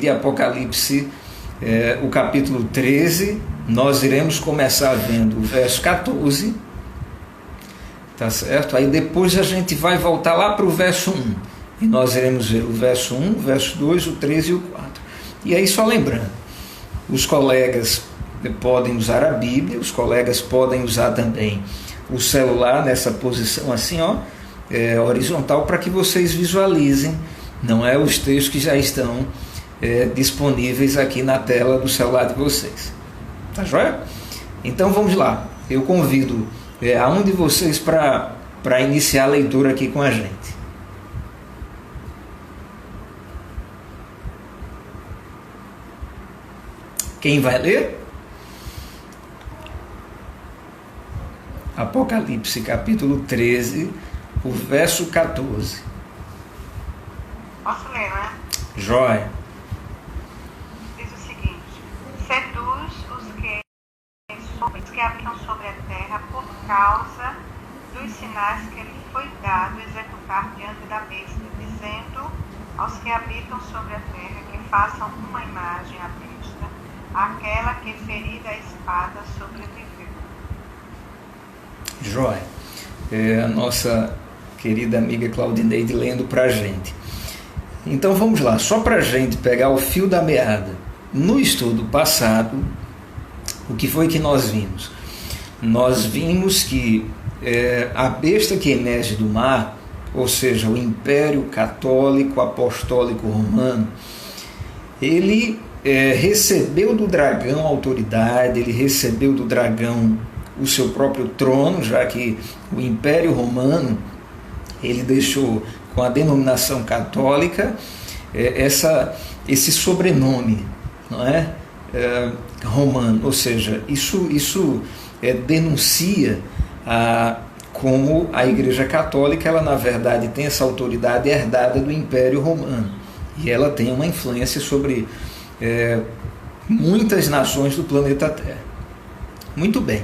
de Apocalipse, o capítulo 13, nós iremos começar vendo o verso 14, tá certo? Aí depois a gente vai voltar lá para o verso 1, e nós iremos ver o verso 1, o verso 2, o 13 e o 4. E aí, só lembrando, os colegas podem usar a Bíblia, os colegas podem usar também o celular nessa posição assim, ó, horizontal, para que vocês visualizem, não é, os textos que já estão disponíveis aqui na tela do celular de vocês. Tá joia? Então vamos lá. Eu convido a um de vocês para iniciar a leitura aqui com a gente. Quem vai ler? Apocalipse capítulo 13, o verso 14. Posso ler, né? Jóia. Diz o seguinte: seduz os que habitam sobre a terra por causa dos sinais que lhe foi dado executar diante da besta, dizendo aos que habitam sobre a terra que façam uma imagem à besta, aquela que ferida a espada sobreviveu. Jóia. A nossa querida amiga Claudineide lendo para a gente. Então vamos lá, só para a gente pegar o fio da meada. No estudo passado, o que foi que nós vimos? Nós vimos que a besta que emerge do mar, ou seja, o Império Católico Apostólico Romano, ele recebeu do dragão autoridade, ele recebeu do dragão o seu próprio trono, já que o Império Romano, ele deixou com a denominação católica esse sobrenome, não é? Romano, ou seja, isso denuncia como a Igreja Católica, ela na verdade tem essa autoridade herdada do Império Romano, e ela tem uma influência sobre muitas nações do planeta Terra. Muito bem.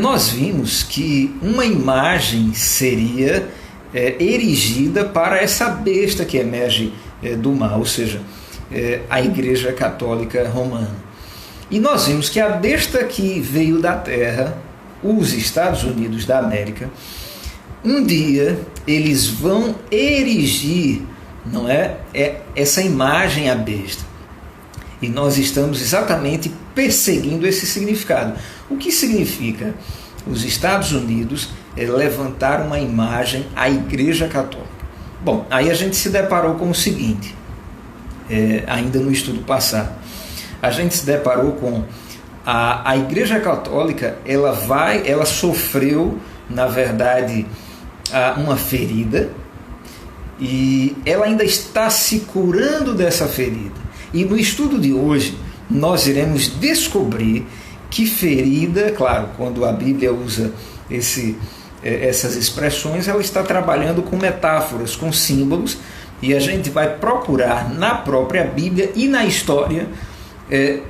Nós vimos que uma imagem seria erigida para essa besta que emerge do mar, ou seja, a Igreja Católica Romana. E nós vimos que a besta que veio da terra, os Estados Unidos da América, um dia eles vão erigir, não é, essa imagem à besta. E nós estamos exatamente perseguindo esse significado. O que significa os Estados Unidos levantar uma imagem à Igreja Católica? Bom, aí a gente se deparou com o seguinte, ainda no estudo passado. A gente se deparou com a Igreja Católica, ela sofreu, na verdade, uma ferida, e ela ainda está se curando dessa ferida. E no estudo de hoje, nós iremos descobrir que ferida, claro, quando a Bíblia usa essas expressões, ela está trabalhando com metáforas, com símbolos, e a gente vai procurar na própria Bíblia e na história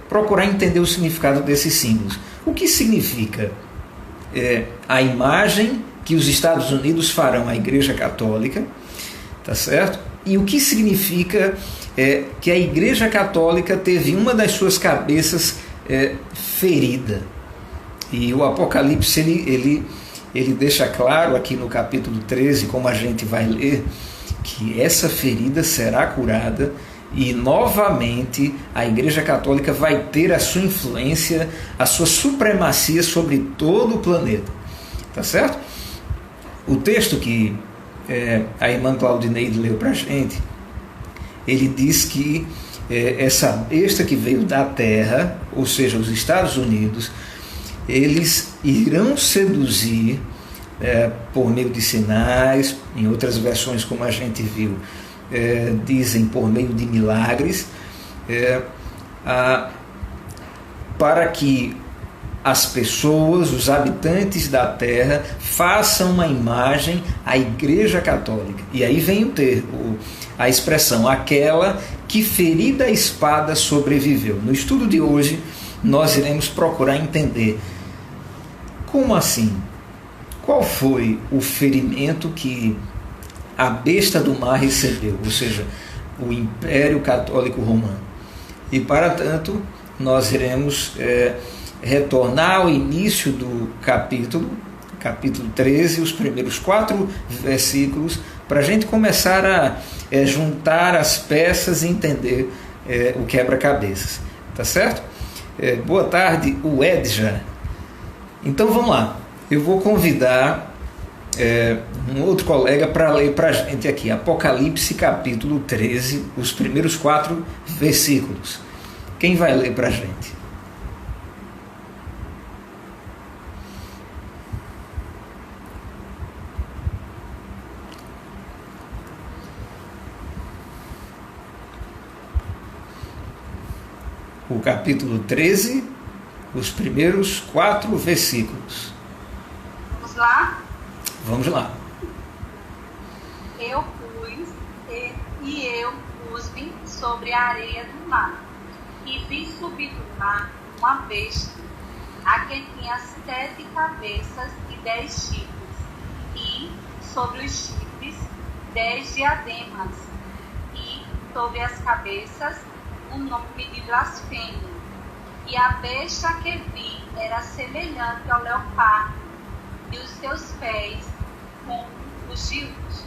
procurar entender o significado desses símbolos. O que significa a imagem que os Estados Unidos farão à Igreja Católica, tá certo? E o que significa que a Igreja Católica teve uma das suas cabeças ferida. E o Apocalipse ele deixa claro aqui no capítulo 13, como a gente vai ler, que essa ferida será curada e novamente a Igreja Católica vai ter a sua influência, a sua supremacia sobre todo o planeta. Tá certo? O texto que a irmã Claudineide leu para a gente, ele diz que essa besta que veio da terra, ou seja, os Estados Unidos, eles irão seduzir por meio de sinais, em outras versões, como a gente viu, dizem por meio de milagres, para que as pessoas, os habitantes da terra, façam uma imagem à Igreja Católica. E aí vem a expressão, aquela que ferida a espada sobreviveu. No estudo de hoje, nós iremos procurar entender como assim, qual foi o ferimento que a besta do mar recebeu, ou seja, o Império Católico Romano. E, para tanto, nós iremos retornar ao início do capítulo 13, os primeiros 4 versículos, para a gente começar a juntar as peças e entender o quebra-cabeças. Tá certo? Boa tarde, Uedja. Então vamos lá. Eu vou convidar um outro colega para ler para a gente aqui, Apocalipse capítulo 13, os primeiros 4 versículos. Quem vai ler para a gente? O capítulo 13, os primeiros 4 versículos. Vamos lá? Vamos lá. Eu pus-me sobre a areia do mar, e vi subir do mar uma besta, a quem tinha 7 cabeças e 10 chifres, e sobre os chifres 10 diademas, e sobre as cabeças o nome de blasfêmia. E a besta que vi era semelhante ao leopardo, e os seus pés como os de urso,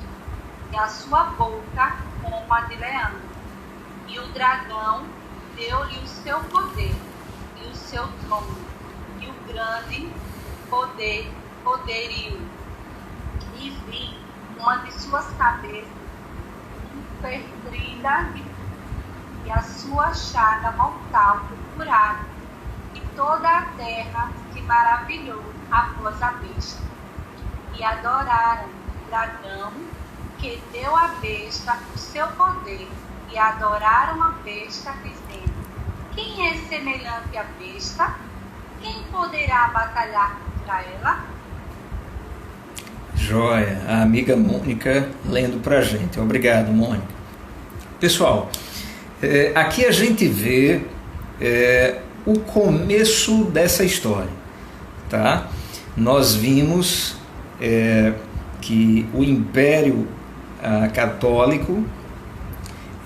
e a sua boca como a de leão. E o dragão deu-lhe o seu poder e o seu trono, e o grande poderio. E vi uma de suas cabeças ferida e a sua chaga mortal curada, e toda a terra se maravilhou após a besta. E adoraram o dragão que deu à besta o seu poder, e adoraram a besta, dizendo: quem é semelhante à besta? Quem poderá batalhar contra ela? Joia, a amiga Mônica lendo para a gente. Obrigado, Mônica. Pessoal, aqui a gente vê o começo dessa história, tá? Nós vimos que o Império Católico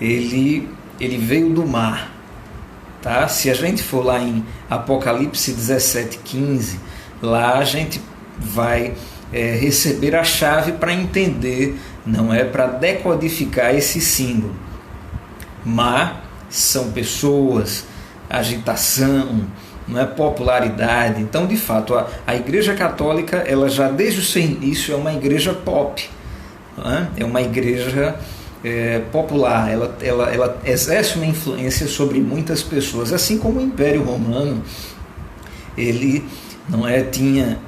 ele veio do mar, tá? Se a gente for lá em Apocalipse 17:15, lá a gente vai receber a chave para entender, não é para decodificar esse símbolo. Mar são pessoas, agitação, não é popularidade. Então, de fato, a Igreja Católica, ela já desde o seu início é uma igreja pop, é uma igreja popular. Ela exerce uma influência sobre muitas pessoas, assim como o Império Romano, ele tinha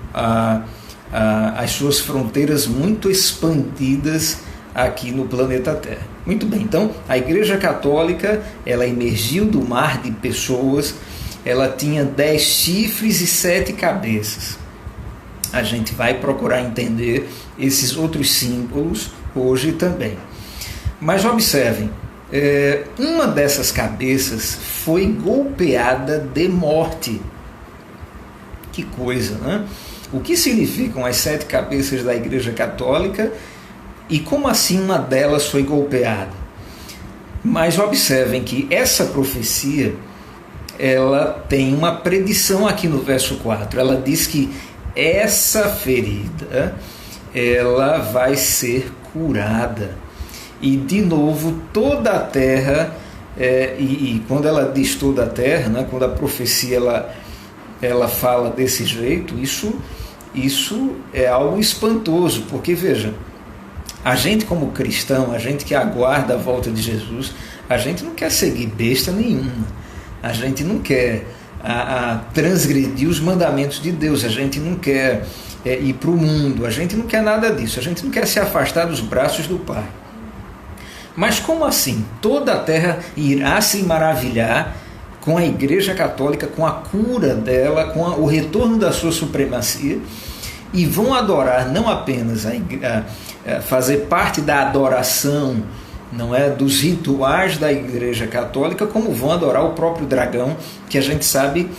as suas fronteiras muito expandidas aqui no planeta Terra. Muito bem, então a Igreja Católica, ela emergiu do mar de pessoas, ela tinha 10 chifres e 7 cabeças. A gente vai procurar entender esses outros símbolos hoje também. Mas observem, uma dessas cabeças foi golpeada de morte. Que coisa, né? O que significam as 7 cabeças da Igreja Católica e como assim uma delas foi golpeada? Mas observem que essa profecia, ela tem uma predição aqui no verso 4. Ela diz que essa ferida, ela vai ser curada. E de novo, toda a terra, e quando ela diz toda a terra, né, quando a profecia ela fala desse jeito, isso é algo espantoso, porque veja, a gente como cristão, a gente que aguarda a volta de Jesus, a gente não quer seguir besta nenhuma, a gente não quer transgredir os mandamentos de Deus, a gente não quer ir para o mundo, a gente não quer nada disso, a gente não quer se afastar dos braços do Pai. Mas como assim? Toda a terra irá se maravilhar com a Igreja Católica, com a cura dela, com o retorno da sua supremacia, e vão adorar não apenas fazer parte da adoração, não é, dos rituais da Igreja Católica, como vão adorar o próprio dragão, que a gente sabe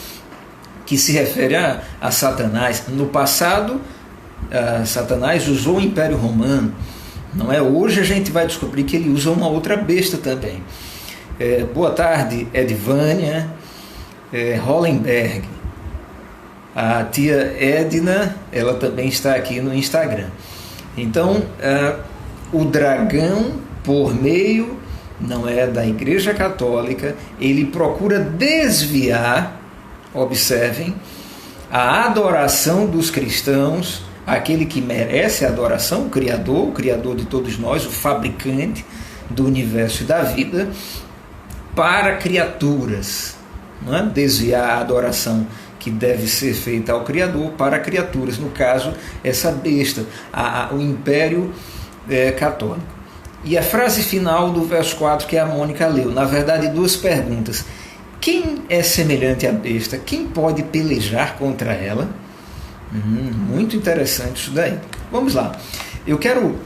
que se refere a Satanás. No passado, Satanás usou o Império Romano, Não é? Hoje a gente vai descobrir que ele usa uma outra besta também. Boa tarde, Edvânia, Hollenberg. A tia Edna, ela também está aqui no Instagram. Então, o dragão, por meio, não é, da Igreja Católica, ele procura desviar, observem, a adoração dos cristãos, aquele que merece a adoração, o Criador de todos nós, o fabricante do universo e da vida, para criaturas, não é? Desviar a adoração que deve ser feita ao Criador para criaturas, no caso, essa besta, o Império Católico. E a frase final do verso 4 que a Mônica leu, na verdade, duas perguntas. Quem é semelhante à besta? Quem pode pelejar contra ela? Muito interessante isso daí. Vamos lá. Eu quero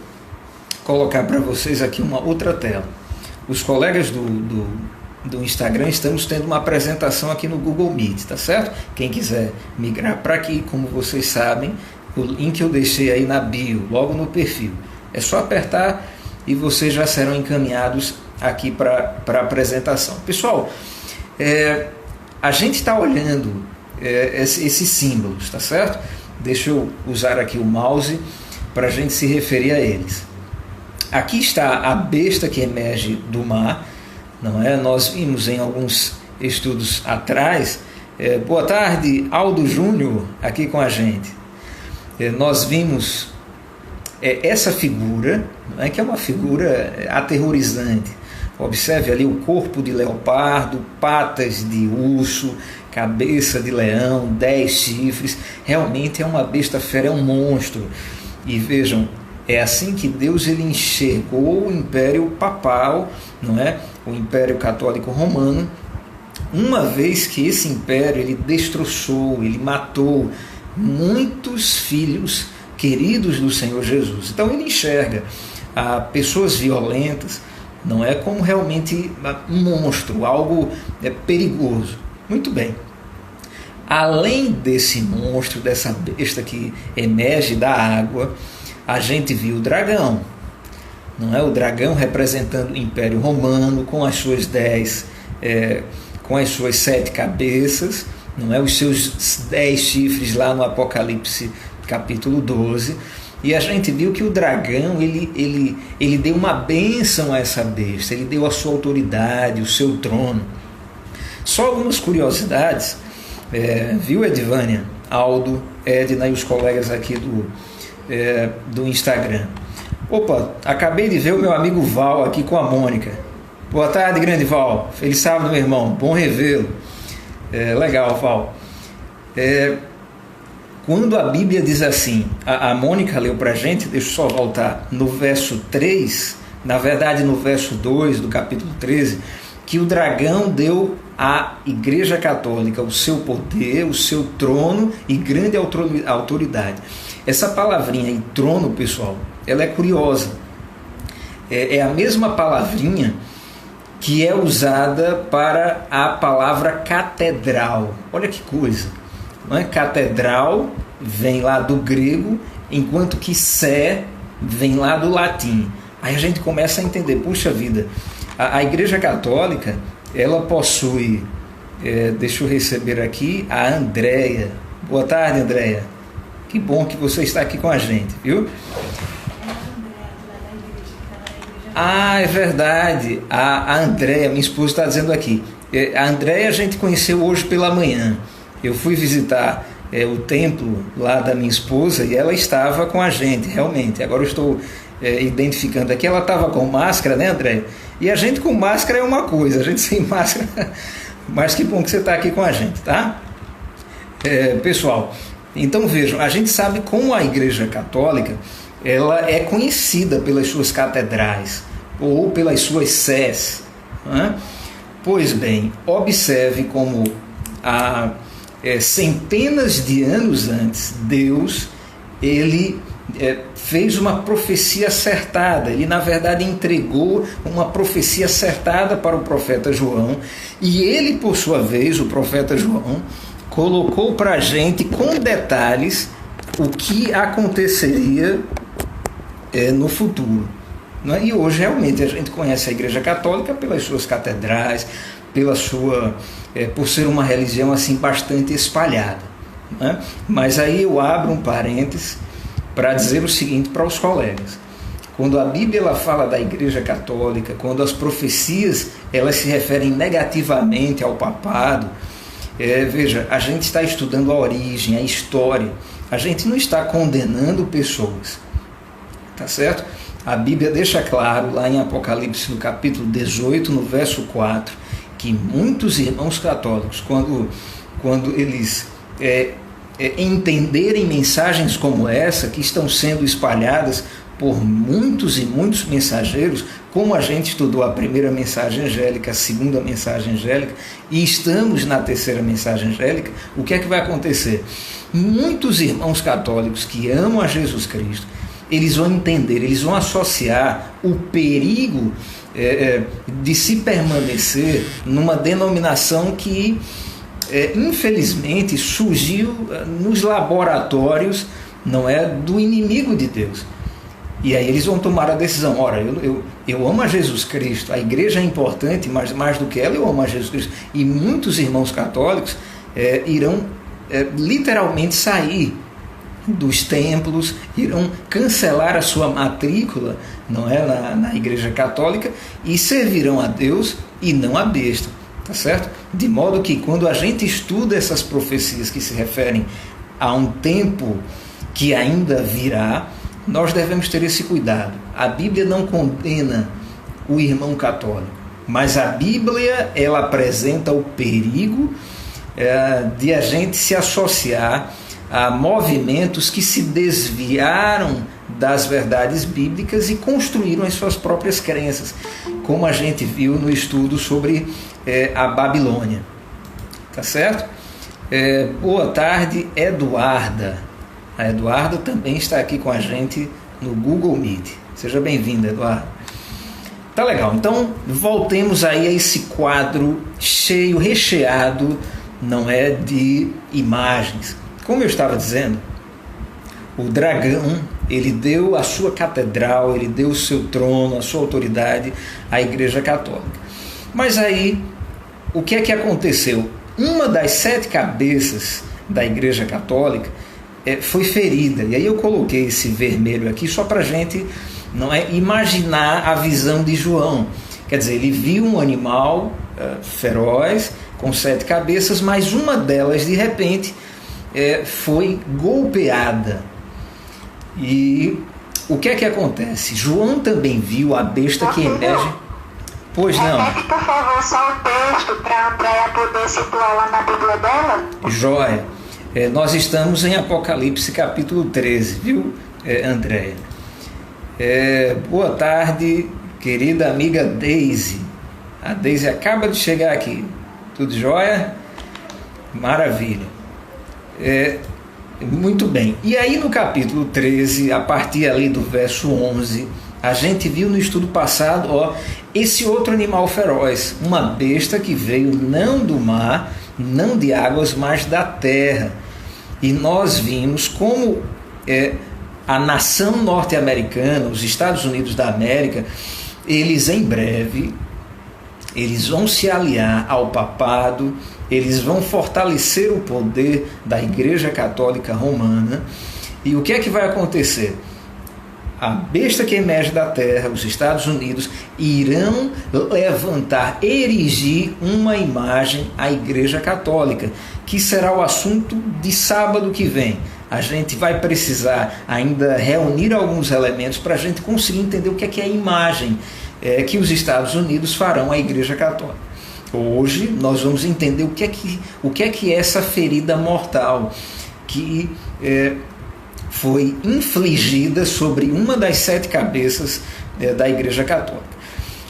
colocar para vocês aqui uma outra tela. Os colegas do Instagram, estamos tendo uma apresentação aqui no Google Meet, tá certo? Quem quiser migrar para aqui, como vocês sabem, o link eu deixei aí na bio, logo no perfil. É só apertar e vocês já serão encaminhados aqui para a apresentação. Pessoal, a gente está olhando esses símbolos, tá certo? Deixa eu usar aqui o mouse para a gente se referir a eles. Aqui está a besta que emerge do mar, não é? Nós vimos em alguns estudos atrás. Boa tarde, Aldo Júnior, aqui com a gente. Nós vimos essa figura, não é? Que é uma figura aterrorizante. Observe ali o corpo de leopardo, patas de urso, cabeça de leão, 10 chifres. Realmente é uma besta fera, é um monstro. E vejam, é assim que Deus ele enxergou o Império Papal, não é? O Império Católico Romano, uma vez que esse império ele destroçou, ele matou muitos filhos queridos do Senhor Jesus. Então ele enxerga pessoas violentas, não é, como realmente um monstro, algo perigoso. Muito bem. Além desse monstro, dessa besta que emerge da água, a gente viu o dragão, não é? O dragão representando o Império Romano com as suas 7 cabeças, não é? Os seus 10 chifres lá no Apocalipse capítulo 12. E a gente viu que o dragão ele deu uma bênção a essa besta, ele deu a sua autoridade, o seu trono. Só algumas curiosidades, viu, Edvânia, Aldo, Edna e os colegas aqui do Instagram. Opa, acabei de ver o meu amigo Val aqui com a Mônica. Boa tarde, grande Val. Feliz sábado, meu irmão. Bom revê-lo. Legal, Val. Quando a Bíblia diz assim, a Mônica leu para a gente, deixa eu só voltar, no verso 3, na verdade no verso 2 do capítulo 13, que o dragão deu à Igreja Católica o seu poder, o seu trono e grande autoridade. Essa palavrinha aí, trono, pessoal, ela é curiosa. É a mesma palavrinha que é usada para a palavra catedral. Olha que coisa. Não é? Catedral vem lá do grego, enquanto que sé vem lá do latim. Aí a gente começa a entender, puxa vida, a Igreja Católica, ela possui, deixa eu receber aqui, a Andréia. Boa tarde, Andréia. Que bom que você está aqui com a gente, viu? Ah, é verdade. A Andréia, minha esposa, está dizendo aqui. A Andréia a gente conheceu hoje pela manhã. Eu fui visitar o templo lá da minha esposa e ela estava com a gente, realmente. Agora eu estou identificando aqui. Ela estava com máscara, né, Andréia? E a gente com máscara é uma coisa, a gente sem máscara. Mas que bom que você está aqui com a gente, tá? Pessoal, então vejam, a gente sabe como a Igreja Católica ela é conhecida pelas suas catedrais ou pelas suas sés. Né? Pois bem, observe como centenas de anos antes, Deus ele fez uma profecia acertada. Ele, na verdade, entregou uma profecia acertada para o profeta João, e ele, por sua vez, o profeta João, colocou para a gente com detalhes o que aconteceria no futuro. não é? E hoje realmente a gente conhece a Igreja Católica pelas suas catedrais, por ser uma religião assim bastante espalhada, não é? Mas aí eu abro um parênteses para dizer o seguinte para os colegas: quando a Bíblia ela fala da Igreja Católica, quando as profecias elas se referem negativamente ao papado, veja, a gente está estudando a origem, a história. A gente não está condenando pessoas, tá certo? A Bíblia deixa claro lá em Apocalipse, no capítulo 18, no verso 4, que muitos irmãos católicos, quando eles entenderem mensagens como essa, que estão sendo espalhadas por muitos e muitos mensageiros, como a gente estudou a primeira mensagem angélica, a segunda mensagem angélica, e estamos na terceira mensagem angélica, o que é que vai acontecer? Muitos irmãos católicos que amam a Jesus Cristo, eles vão entender, eles vão associar o perigo de se permanecer numa denominação que, infelizmente, surgiu nos laboratórios, não é, do inimigo de Deus. E aí eles vão tomar a decisão: ora, eu amo a Jesus Cristo, a igreja é importante, mas mais do que ela, eu amo a Jesus Cristo. E muitos irmãos católicos irão literalmente sair dos templos, irão cancelar a sua matrícula, não é, na igreja católica, e servirão a Deus e não a besta, tá certo? De modo que quando a gente estuda essas profecias que se referem a um tempo que ainda virá, nós devemos ter esse cuidado. A Bíblia não condena o irmão católico, mas a Bíblia ela apresenta o perigo de a gente se associar a movimentos que se desviaram das verdades bíblicas e construíram as suas próprias crenças, como a gente viu no estudo sobre a Babilônia. Tá certo? Boa tarde, Eduarda. A Eduarda também está aqui com a gente no Google Meet. Seja bem-vinda, Eduarda. Tá legal, então voltemos aí a esse quadro cheio, recheado, não é, de imagens. Como eu estava dizendo, o dragão, ele deu a sua catedral, ele deu o seu trono, a sua autoridade à Igreja Católica. Mas aí, o que é que aconteceu? Uma das 7 cabeças da Igreja Católica foi ferida. E aí eu coloquei esse vermelho aqui só para a gente, não é, imaginar a visão de João. Quer dizer, ele viu um animal feroz, com 7 cabeças, mas uma delas, de repente, foi golpeada. E o que é que acontece? João também viu a besta que emerge. Pois não. Repete, por favor, só o texto para a Andréia poder situar lá na Bíblia dela. Joia. Nós estamos em Apocalipse capítulo 13, viu, Andréia? Boa tarde, querida amiga Deise. A Deise acaba de chegar aqui. Tudo jóia? Maravilha. Muito bem. E aí no capítulo 13, a partir ali do verso 11, a gente viu no estudo passado, esse outro animal feroz, uma besta que veio não do mar, não de águas, mas da terra. E nós vimos como a nação norte-americana, os Estados Unidos da América, eles em breve, eles vão se aliar ao papado, eles vão fortalecer o poder da Igreja Católica Romana. E o que é que vai acontecer? A besta que emerge da terra, os Estados Unidos, irão levantar, erigir uma imagem à Igreja Católica, que será o assunto de sábado que vem. A gente vai precisar ainda reunir alguns elementos para a gente conseguir entender o que é a imagem que os Estados Unidos farão à Igreja Católica. Hoje nós vamos entender o que é essa ferida mortal que foi infligida sobre uma das 7 cabeças da Igreja Católica.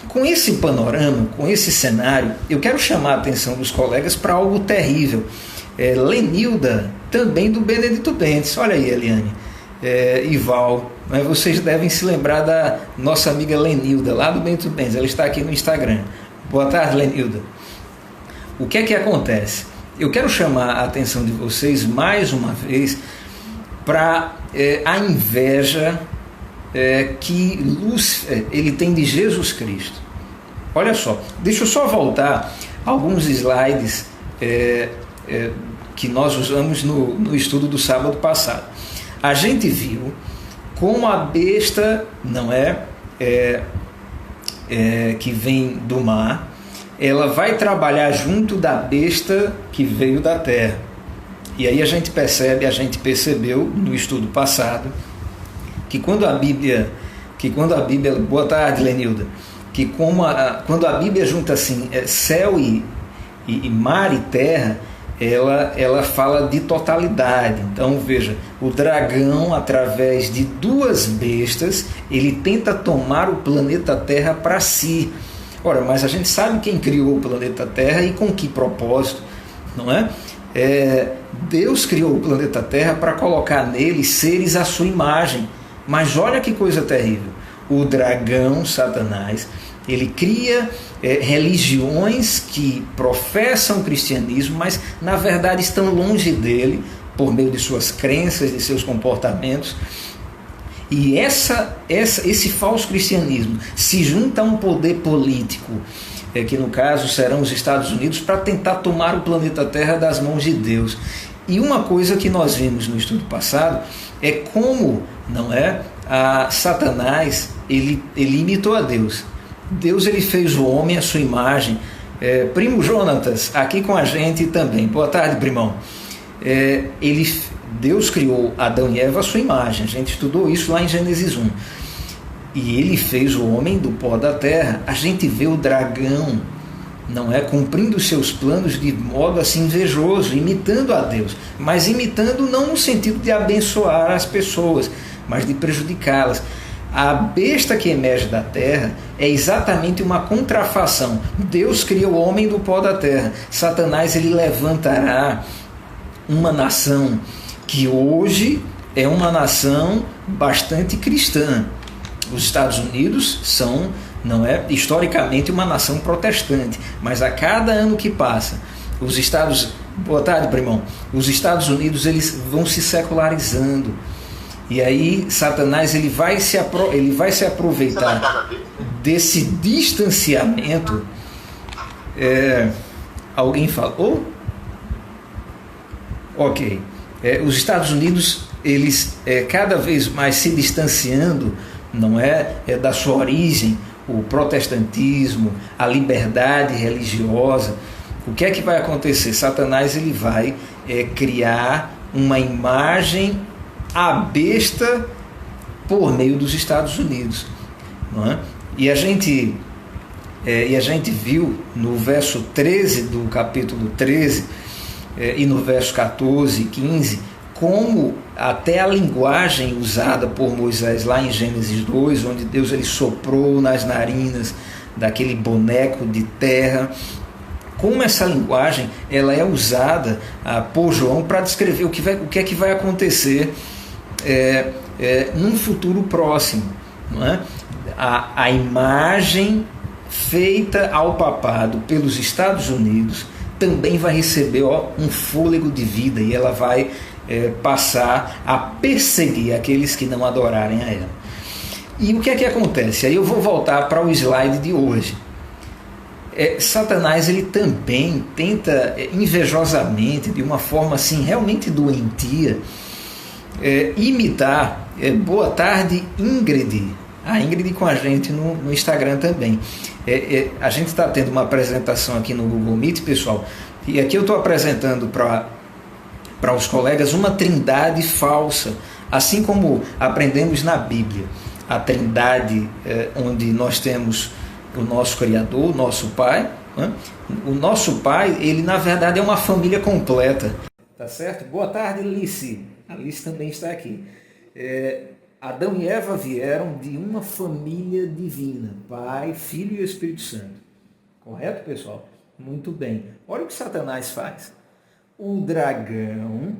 Com esse panorama, com esse cenário, eu quero chamar a atenção dos colegas para algo terrível. Lenilda, também do Benedito Bentes. Olha aí, Eliane, Ival, vocês devem se lembrar da nossa amiga Lenilda, lá do Benedito Bentes. Ela está aqui no Instagram. Boa tarde, Lenilda. O que é que acontece? Eu quero chamar a atenção de vocês mais uma vez para a inveja que Lúcifer ele tem de Jesus Cristo. Olha só, deixa eu só voltar alguns slides que nós usamos no estudo do sábado passado. A gente viu como a besta, não que vem do mar, ela vai trabalhar junto da besta que veio da terra. E aí a gente percebeu no estudo passado, que quando a Bíblia, boa tarde, Lenilda, que quando a Bíblia junta assim, céu e mar e terra, ela fala de totalidade. Então veja, o dragão, através de duas bestas, ele tenta tomar o planeta Terra para si. Ora, mas a gente sabe quem criou o planeta Terra e com que propósito, não é? Deus criou o planeta Terra para colocar nele seres à sua imagem. Mas olha que coisa terrível, o dragão, Satanás, ele cria religiões que professam o cristianismo, mas na verdade estão longe dele, por meio de suas crenças, de seus comportamentos. E esse falso cristianismo se junta a um poder político, que no caso serão os Estados Unidos, para tentar tomar o planeta Terra das mãos de Deus. E uma coisa que nós vimos no estudo passado é como, Satanás ele imitou a Deus. Deus ele fez o homem à sua imagem. Primo Jonatas, aqui com a gente também. Boa tarde, primão. Deus criou Adão e Eva à sua imagem. A gente estudou isso lá em Gênesis 1. E ele fez o homem do pó da terra. A gente vê o dragão, cumprindo os seus planos de modo assim invejoso, imitando a Deus. Mas imitando não no sentido de abençoar as pessoas, mas de prejudicá-las. A besta que emerge da terra é exatamente uma contrafação. Deus cria o homem do pó da terra. Satanás ele levantará uma nação que hoje é uma nação bastante cristã. Os Estados Unidos são, historicamente uma nação protestante, mas a cada ano que passa, boa tarde, primão, os Estados Unidos eles vão se secularizando. E aí Satanás ele vai se aproveitar desse distanciamento. Alguém falou? Ok. Os Estados Unidos eles cada vez mais se distanciando, da sua origem, o protestantismo, a liberdade religiosa. O que é que vai acontecer? Satanás ele vai criar uma imagem a besta por meio dos Estados Unidos, E a gente viu no verso 13 do capítulo 13 e no verso 14 e 15 como até a linguagem usada por Moisés lá em Gênesis 2, onde Deus ele soprou nas narinas daquele boneco de terra, como essa linguagem ela é usada por João para descrever o que é que vai acontecer num futuro próximo, a imagem feita ao papado pelos Estados Unidos também vai receber um fôlego de vida e ela vai passar a perseguir aqueles que não adorarem a ela. E o que é que acontece? Aí eu vou voltar para o slide de hoje. Satanás ele também tenta invejosamente, de uma forma assim realmente doentia, imitar. Boa tarde, Ingrid. A Ingrid com a gente no Instagram também. A gente está tendo uma apresentação aqui no Google Meet, pessoal, e aqui eu estou apresentando para os colegas uma trindade falsa, assim como aprendemos na Bíblia. A trindade onde nós temos o nosso Criador, o nosso Pai. O nosso Pai, ele na verdade é uma família completa. Tá certo? Boa tarde, Alice. Alice também está aqui. Adão e Eva vieram de uma família divina, Pai, Filho e Espírito Santo. Correto, pessoal? Muito bem. Olha o que Satanás faz. O dragão,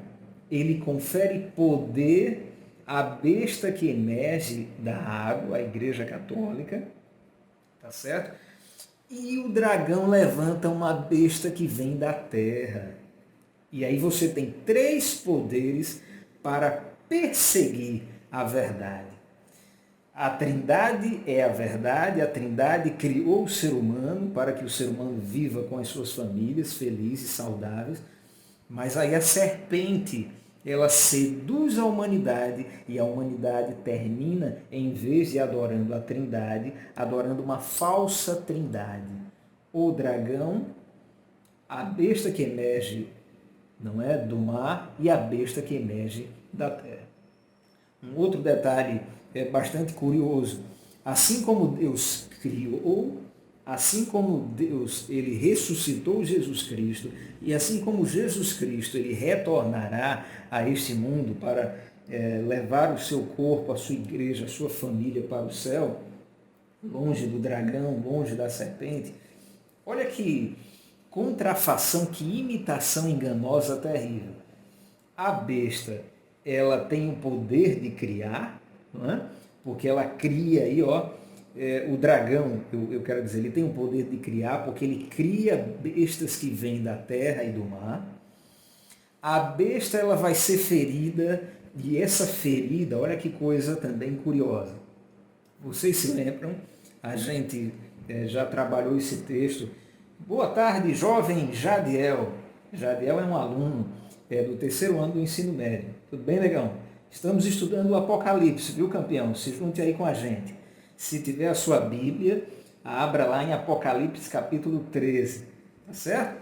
ele confere poder à besta que emerge da água, a Igreja Católica, tá certo? E o dragão levanta uma besta que vem da terra. E aí você tem 3 poderes para perseguir a verdade. A Trindade é a verdade, a Trindade criou o ser humano para que o ser humano viva com as suas famílias felizes, saudáveis, mas aí a serpente, ela seduz a humanidade e a humanidade termina, em vez de adorando a Trindade, adorando uma falsa Trindade. O dragão, a besta que emerge, não é, do mar e a besta que emerge da terra. Um outro detalhe é bastante curioso. Assim como Deus criou, assim como Deus ele ressuscitou Jesus Cristo, e assim como Jesus Cristo ele retornará a este mundo para levar o seu corpo, a sua igreja, a sua família para o céu, longe do dragão, longe da serpente, olha que contrafação, que imitação enganosa terrível. A besta, ela tem o poder de criar, não é? Porque ela cria aí, ó, o dragão, eu quero dizer, ele tem o poder de criar, porque ele cria bestas que vêm da terra e do mar. A besta, ela vai ser ferida, e essa ferida, olha que coisa também curiosa. Vocês se lembram? A gente já trabalhou esse texto. Boa tarde, jovem Jadiel. Jadiel é um aluno do terceiro ano do ensino médio. Tudo bem, negão? Estamos estudando o Apocalipse, viu, campeão? Se junte aí com a gente. Se tiver a sua Bíblia, abra lá em Apocalipse capítulo 13. Tá certo?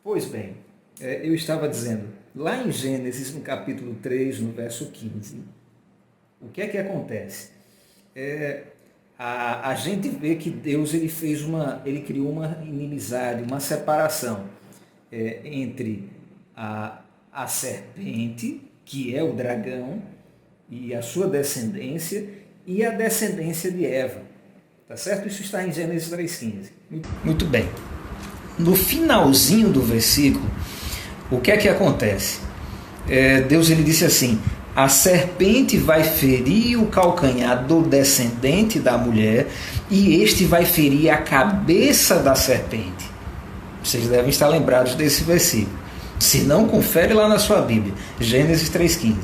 Pois bem, eu estava dizendo, lá em Gênesis, no capítulo 3, no verso 15, o que é que acontece? A gente vê que Deus ele criou uma inimizade, uma separação entre a serpente, que é o dragão, e a sua descendência, e a descendência de Eva. Tá certo? Isso está em Gênesis 3,15. Muito bem. No finalzinho do versículo, o que é que acontece? Deus ele disse assim: a serpente vai ferir o calcanhar do descendente da mulher, e este vai ferir a cabeça da serpente. Vocês devem estar lembrados desse versículo. Se não, confere lá na sua Bíblia, Gênesis 3,15.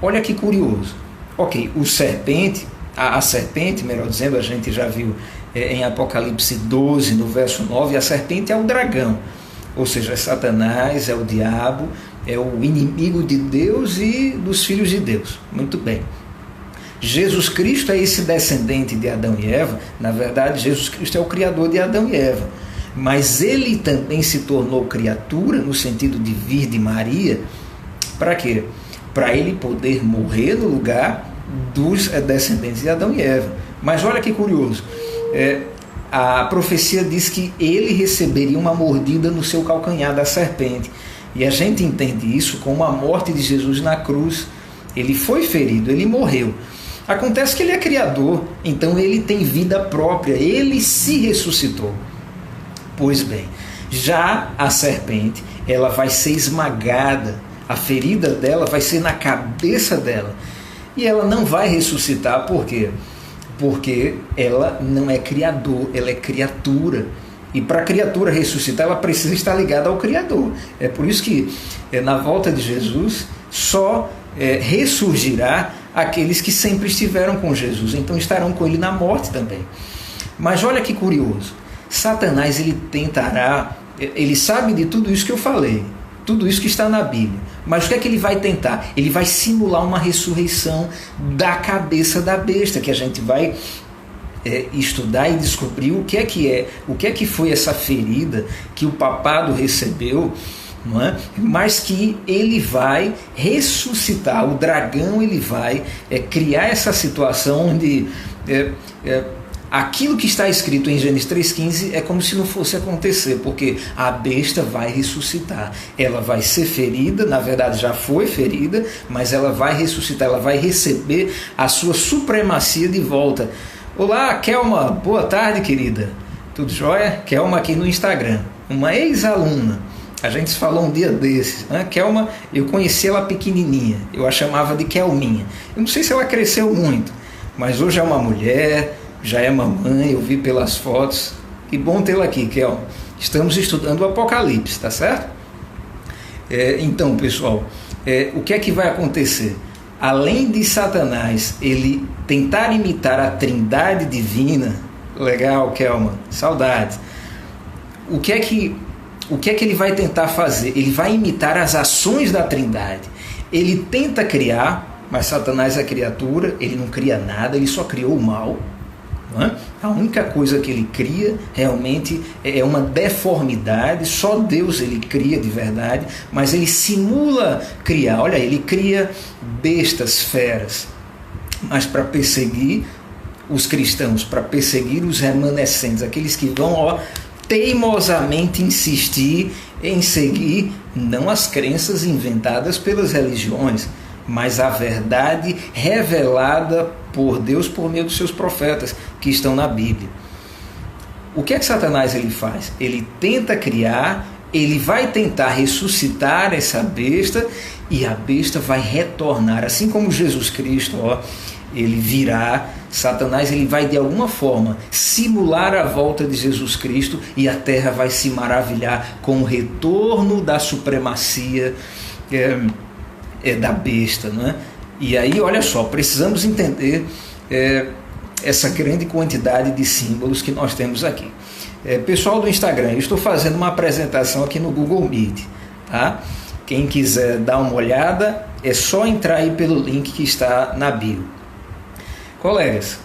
Olha que curioso. Ok, a serpente, melhor dizendo, a gente já viu em Apocalipse 12, no verso 9, a serpente é o dragão, ou seja, é Satanás, é o diabo, é o inimigo de Deus e dos filhos de Deus. Muito bem. Jesus Cristo é esse descendente de Adão e Eva. Na verdade, Jesus Cristo é o criador de Adão e Eva. Mas ele também se tornou criatura, no sentido de vir de Maria. Para quê? Para ele poder morrer no lugar dos descendentes de Adão e Eva. Mas olha que curioso. A profecia diz que ele receberia uma mordida no seu calcanhar da serpente. E a gente entende isso como a morte de Jesus na cruz. Ele foi ferido, ele morreu. Acontece que ele é criador, então ele tem vida própria, ele se ressuscitou. Pois bem, já a serpente, ela vai ser esmagada, a ferida dela vai ser na cabeça dela. E ela não vai ressuscitar, por quê? Porque ela não é criador, ela é criatura. E para a criatura ressuscitar, ela precisa estar ligada ao Criador. É por isso que na volta de Jesus só ressurgirá aqueles que sempre estiveram com Jesus. Então estarão com ele na morte também. Mas olha que curioso. Satanás ele tentará, ele sabe de tudo isso que eu falei, tudo isso que está na Bíblia. Mas o que é que ele vai tentar? Ele vai simular uma ressurreição da cabeça da besta, que a gente vai estudar e descobrir o que é que foi essa ferida que o papado recebeu, não é? Mas que ele vai ressuscitar, o dragão ele vai criar essa situação onde aquilo que está escrito em Gênesis 3,15 é como se não fosse acontecer, porque a besta vai ressuscitar, ela vai ser ferida, na verdade já foi ferida, mas ela vai ressuscitar, ela vai receber a sua supremacia de volta. Olá, Kelma, boa tarde, querida. Tudo jóia? Kelma aqui no Instagram, uma ex-aluna. A gente se falou um dia desses. Kelma, eu conheci ela pequenininha, eu a chamava de Kelminha. Eu não sei se ela cresceu muito, mas hoje é uma mulher, já é mamãe, eu vi pelas fotos. Que bom tê-la aqui, Kelma. Estamos estudando o Apocalipse, tá certo? Então, pessoal, o que é que vai acontecer? além de Satanás ele tentar imitar a Trindade divina, legal, Kelman, saudades. O que é que ele vai tentar fazer? Ele vai imitar as ações da Trindade. Ele tenta criar, mas Satanás é criatura, ele não cria nada, ele só criou o mal. Não é? A única coisa que ele cria realmente é uma deformidade, só Deus ele cria de verdade, mas ele simula criar. Olha, ele cria bestas, feras, mas para perseguir os cristãos, para perseguir os remanescentes, aqueles que vão teimosamente insistir em seguir não as crenças inventadas pelas religiões, mas a verdade revelada por Deus por meio dos seus profetas que estão na Bíblia. O que é que Satanás ele faz? Ele tenta criar, ele vai tentar ressuscitar essa besta e a besta vai retornar, assim como Jesus Cristo, ele virá. Satanás ele vai de alguma forma simular a volta de Jesus Cristo e a terra vai se maravilhar com o retorno da supremacia da besta, não é? E aí, olha só, precisamos entender essa grande quantidade de símbolos que nós temos aqui. Pessoal do Instagram, eu estou fazendo uma apresentação aqui no Google Meet, tá? Quem quiser dar uma olhada, é só entrar aí pelo link que está na bio. Colegas,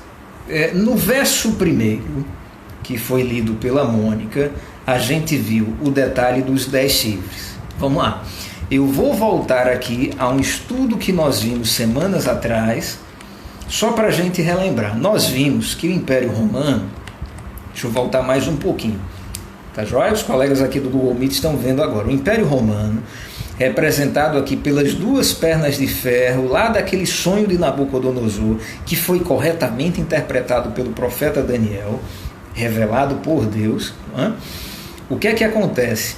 no verso 1, que foi lido pela Mônica, a gente viu o detalhe dos 10 chifres. Vamos lá. Eu vou voltar aqui a um estudo que nós vimos semanas atrás, só para a gente relembrar. Nós vimos que o Império Romano, deixa eu voltar mais um pouquinho, tá joia? Os colegas aqui do Google Meet estão vendo agora. O Império Romano, representado aqui pelas 2 pernas de ferro, lá daquele sonho de Nabucodonosor, que foi corretamente interpretado pelo profeta Daniel, revelado por Deus. Não é? O que é que acontece?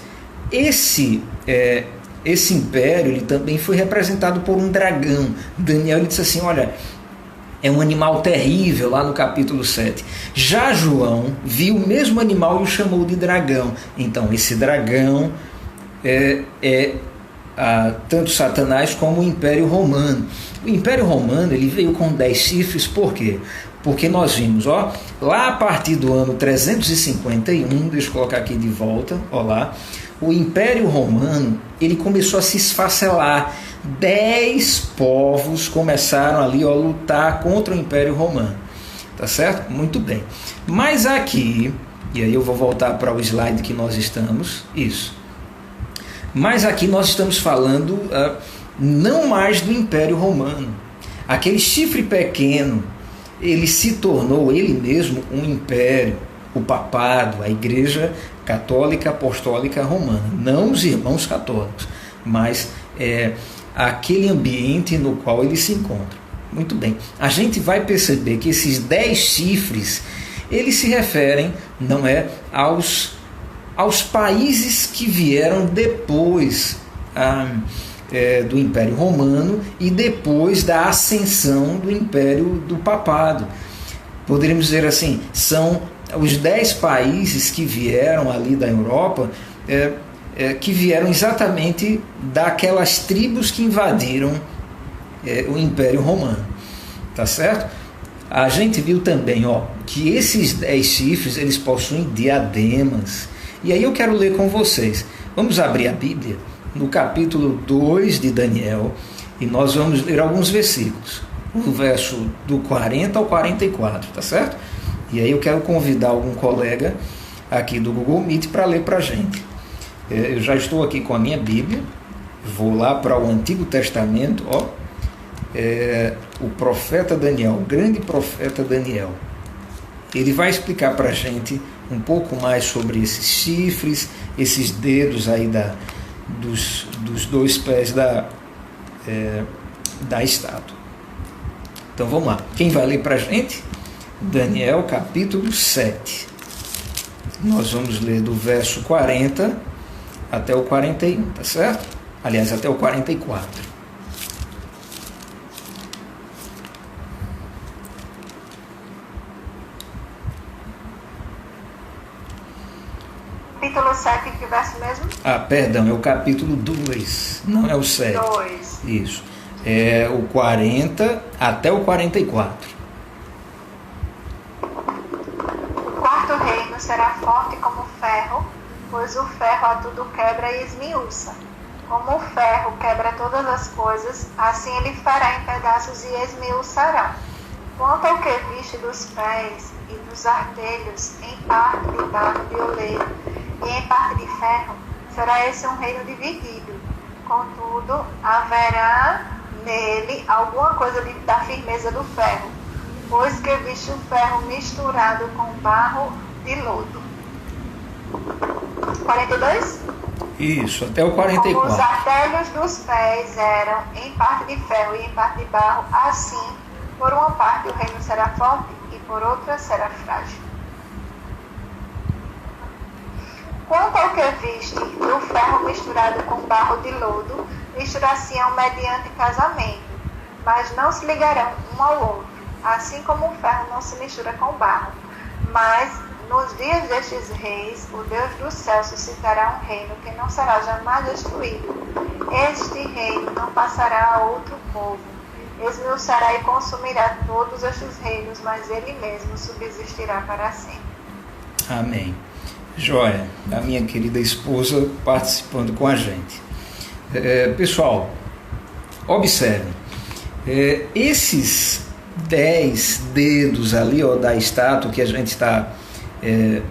Esse império ele também foi representado por um dragão. Daniel ele disse assim, olha, é um animal terrível, lá no capítulo 7. Já João viu o mesmo animal e o chamou de dragão. Então esse dragão tanto Satanás como o Império Romano. O Império Romano ele veio com 10 chifres, por quê? Porque nós vimos, lá a partir do ano 351, deixa eu colocar aqui de volta, lá, o Império Romano ele começou a se esfacelar. 10 povos começaram ali a lutar contra o Império Romano. Tá certo? Muito bem. Mas aqui, e aí eu vou voltar para o slide que nós estamos, isso. Mas aqui nós estamos falando não mais do Império Romano. Aquele chifre pequeno, ele se tornou ele mesmo um império, o papado, a Igreja Católica Apostólica Romana. Não os irmãos católicos, mas aquele ambiente no qual ele se encontra. Muito bem. A gente vai perceber que esses 10 chifres, eles se referem, não é, aos países que vieram depois do Império Romano e depois da ascensão do Império do Papado. Poderíamos dizer assim, são os 10 países que vieram ali da Europa, que vieram exatamente daquelas tribos que invadiram o Império Romano. Tá certo? A gente viu também que esses 10 chifres eles possuem diademas. E aí eu quero ler com vocês. Vamos abrir a Bíblia no capítulo 2 de Daniel e nós vamos ler alguns versículos, o verso do 40 ao 44, tá certo? E aí eu quero convidar algum colega aqui do Google Meet para ler para a gente. Eu já estou aqui com a minha Bíblia, vou lá para o Antigo Testamento, o profeta Daniel, o grande profeta Daniel. Ele vai explicar para a gente um pouco mais sobre esses chifres, esses dedos aí dos 2 pés da estátua. Então vamos lá. Quem vai ler para a gente? Daniel capítulo 7. Nós vamos ler do verso 40 até o 41, tá certo? Aliás, até o 44. Capítulo 7, que verso mesmo? Perdão, é o capítulo 2, não é o 7. 2. Isso. o 40 até o 44. O quarto reino será forte como ferro, pois o ferro a tudo quebra e esmiuça. Como o ferro quebra todas as coisas, assim ele fará em pedaços e esmiuçará. Quanto ao que viste dos pés e dos artelhos, em parte de barro de oleiro e em parte de ferro, será esse um reino dividido. Contudo, haverá nele alguma coisa da firmeza do ferro, pois que viste o ferro misturado com barro de lodo. 42? Isso, até o 44. Como os artelhos dos pés eram em parte de ferro e em parte de barro, assim, por uma parte o reino será forte e por outra será frágil. Quanto ao que viste do ferro misturado com barro de lodo, misturar-se-ão mediante casamento, mas não se ligarão um ao outro, assim como o ferro não se mistura com o barro. Mas nos dias destes reis, o Deus do céu suscitará um reino que não será jamais destruído. Este reino não passará a outro povo. Esmiuçará e consumirá todos estes reinos, mas ele mesmo subsistirá para sempre. Amém. Joia, a minha querida esposa participando com a gente. Pessoal, observem, esses 10 dedos ali da estátua que a gente está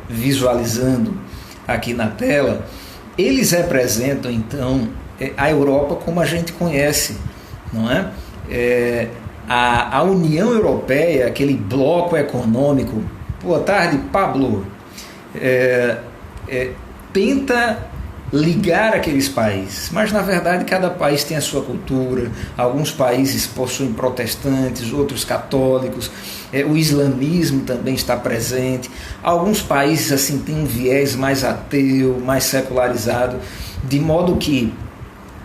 visualizando aqui na tela, eles representam então a Europa como a gente conhece, não é? A União Europeia, aquele bloco econômico. Boa tarde, Pablo. Tenta ligar aqueles países, mas na verdade cada país tem a sua cultura. Alguns países possuem protestantes, outros católicos, o islamismo também está presente. Alguns países assim têm um viés mais ateu, mais secularizado, de modo que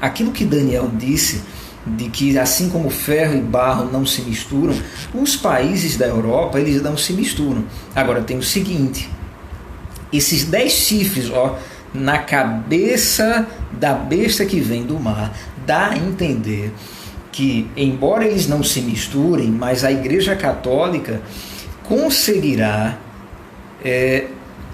aquilo que Daniel disse, de que assim como ferro e barro não se misturam, os países da Europa eles não se misturam. Agora tem o seguinte: esses 10 chifres na cabeça da besta que vem do mar, dá a entender que, embora eles não se misturem, mas a Igreja Católica conseguirá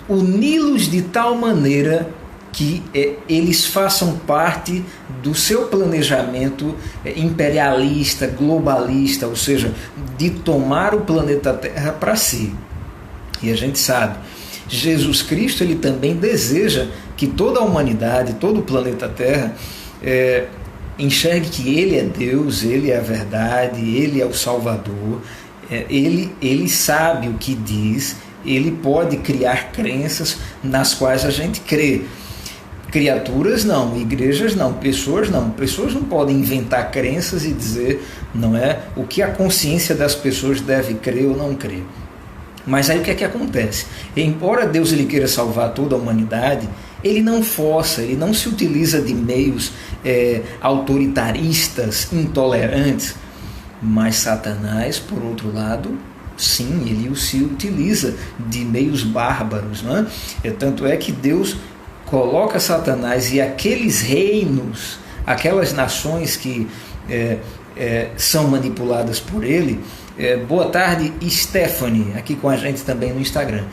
uni-los de tal maneira que eles façam parte do seu planejamento imperialista, globalista, ou seja, de tomar o planeta Terra para si. E a gente sabe, Jesus Cristo ele também deseja que toda a humanidade, todo o planeta Terra enxergue que Ele é Deus, Ele é a verdade, Ele é o Salvador, Ele sabe o que diz, Ele pode criar crenças nas quais a gente crê. Criaturas não, igrejas não, pessoas não podem inventar crenças e dizer, não é, o que a consciência das pessoas deve crer ou não crer. Mas aí o que é que acontece? Embora Deus ele queira salvar toda a humanidade, ele não força, ele não se utiliza de meios autoritaristas, intolerantes, mas Satanás, por outro lado, sim, ele se utiliza de meios bárbaros, não é? Tanto é que Deus coloca Satanás e aqueles reinos, aquelas nações que são manipuladas por ele. Boa tarde, Stephanie, aqui com a gente também no Instagram.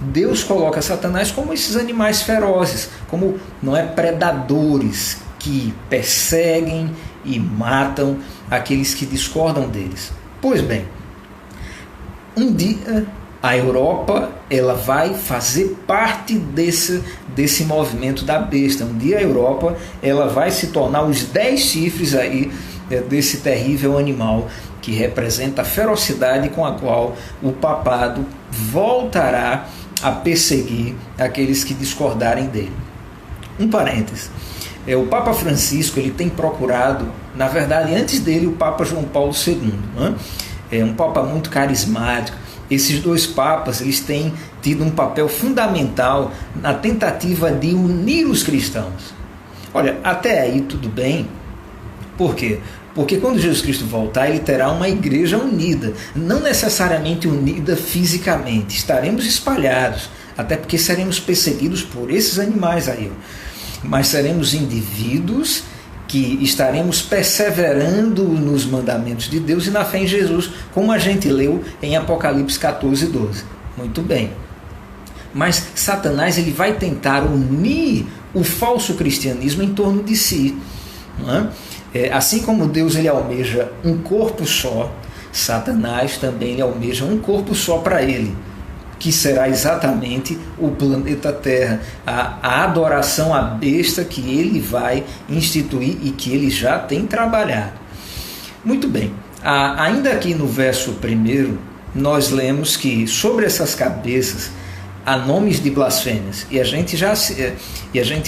Deus coloca Satanás como esses animais ferozes, como predadores que perseguem e matam aqueles que discordam deles. Pois bem, um dia a Europa ela vai fazer parte desse movimento da besta. Um dia a Europa ela vai se tornar os 10 chifres aí desse terrível animal que representa a ferocidade com a qual o papado voltará a perseguir aqueles que discordarem dele. Um parêntese. O Papa Francisco ele tem procurado, na verdade, antes dele, o Papa João Paulo II. É um Papa muito carismático. Esses dois papas eles têm tido um papel fundamental na tentativa de unir os cristãos. Olha, até aí tudo bem. Por quê? Porque quando Jesus Cristo voltar, ele terá uma igreja unida, não necessariamente unida fisicamente, estaremos espalhados, até porque seremos perseguidos por esses animais aí, mas seremos indivíduos que estaremos perseverando nos mandamentos de Deus e na fé em Jesus, como a gente leu em Apocalipse 14:12. Muito bem. Mas Satanás ele vai tentar unir o falso cristianismo em torno de si. Não é? Assim como Deus ele almeja um corpo só, Satanás também ele almeja um corpo só para ele, que será exatamente o planeta Terra, a adoração à besta que ele vai instituir e que ele já tem trabalhado. Muito bem, ainda aqui no verso 1, nós lemos que sobre essas cabeças há nomes de blasfêmias, e a gente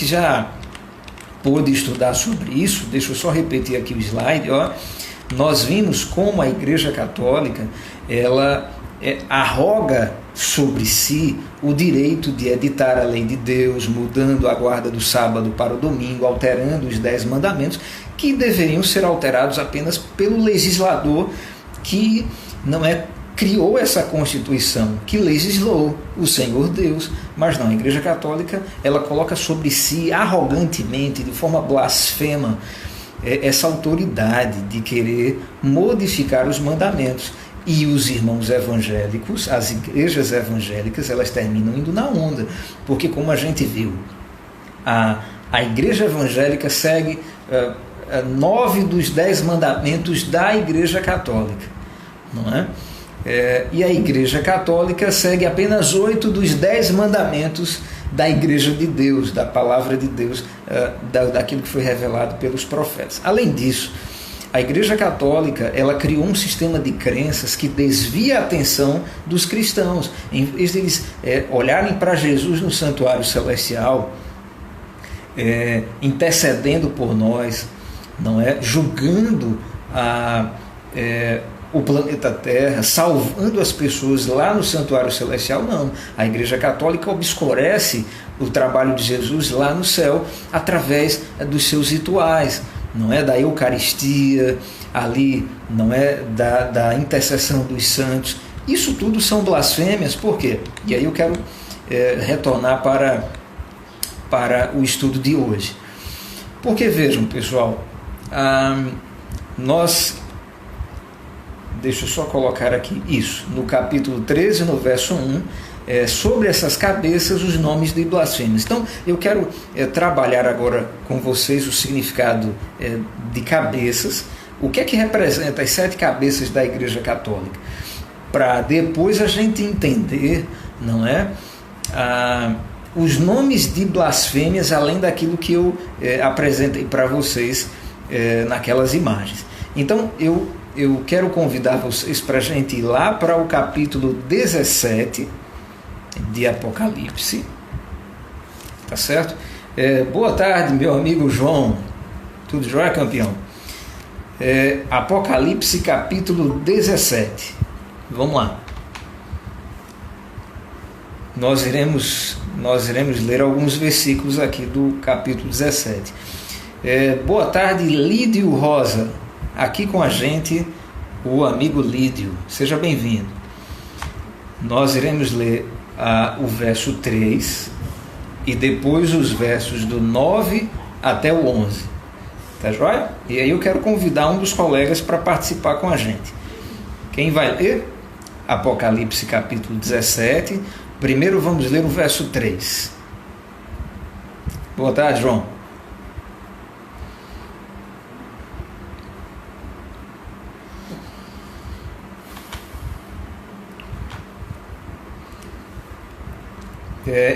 já pôde estudar sobre isso. Deixa eu só repetir aqui o slide. Nós vimos como a Igreja Católica ela arroga sobre si o direito de editar a lei de Deus, mudando a guarda do sábado para o domingo, alterando os 10 mandamentos, que deveriam ser alterados apenas pelo legislador que criou essa Constituição, que legislou, o Senhor Deus. Mas não, a Igreja Católica ela coloca sobre si arrogantemente, de forma blasfema, essa autoridade de querer modificar os mandamentos. E os irmãos evangélicos, as igrejas evangélicas, elas terminam indo na onda, porque como a gente viu, a igreja evangélica segue 9 dos 10 mandamentos da Igreja Católica, não é? E a Igreja Católica segue apenas 8 dos 10 mandamentos da Igreja de Deus, da Palavra de Deus, daquilo que foi revelado pelos profetas. Além disso, a Igreja Católica ela criou um sistema de crenças que desvia a atenção dos cristãos. Em vez de eles olharem para Jesus no santuário celestial, intercedendo por nós, não é? Julgando o planeta Terra, salvando as pessoas lá no santuário celestial, não. A Igreja Católica obscurece o trabalho de Jesus lá no céu através dos seus rituais, não é, da Eucaristia, ali, não é, da intercessão dos santos. Isso tudo são blasfêmias. Por quê? E aí eu quero retornar para o estudo de hoje. Porque vejam, pessoal, deixa eu só colocar aqui isso, no capítulo 13, no verso 1, sobre essas cabeças, os nomes de blasfêmias. Então, eu quero trabalhar agora com vocês o significado de cabeças, o que é que representa as 7 cabeças da Igreja Católica, para depois a gente entender, não é, os nomes de blasfêmias, além daquilo que eu apresentei para vocês naquelas imagens. Então, eu quero convidar vocês para a gente ir lá para o capítulo 17 de Apocalipse, tá certo? Boa tarde, meu amigo João, tudo jóia, campeão? Apocalipse capítulo 17, vamos lá. Nós iremos ler alguns versículos aqui do capítulo 17. Boa tarde, Lídio Rosa, aqui com a gente o amigo Lídio, seja bem-vindo. Nós iremos ler o verso 3 e depois os versos do 9 até o 11, tá joia? E aí eu quero convidar um dos colegas para participar com a gente. Quem vai ler? Apocalipse capítulo 17. Primeiro vamos ler o verso 3. Boa tarde, João.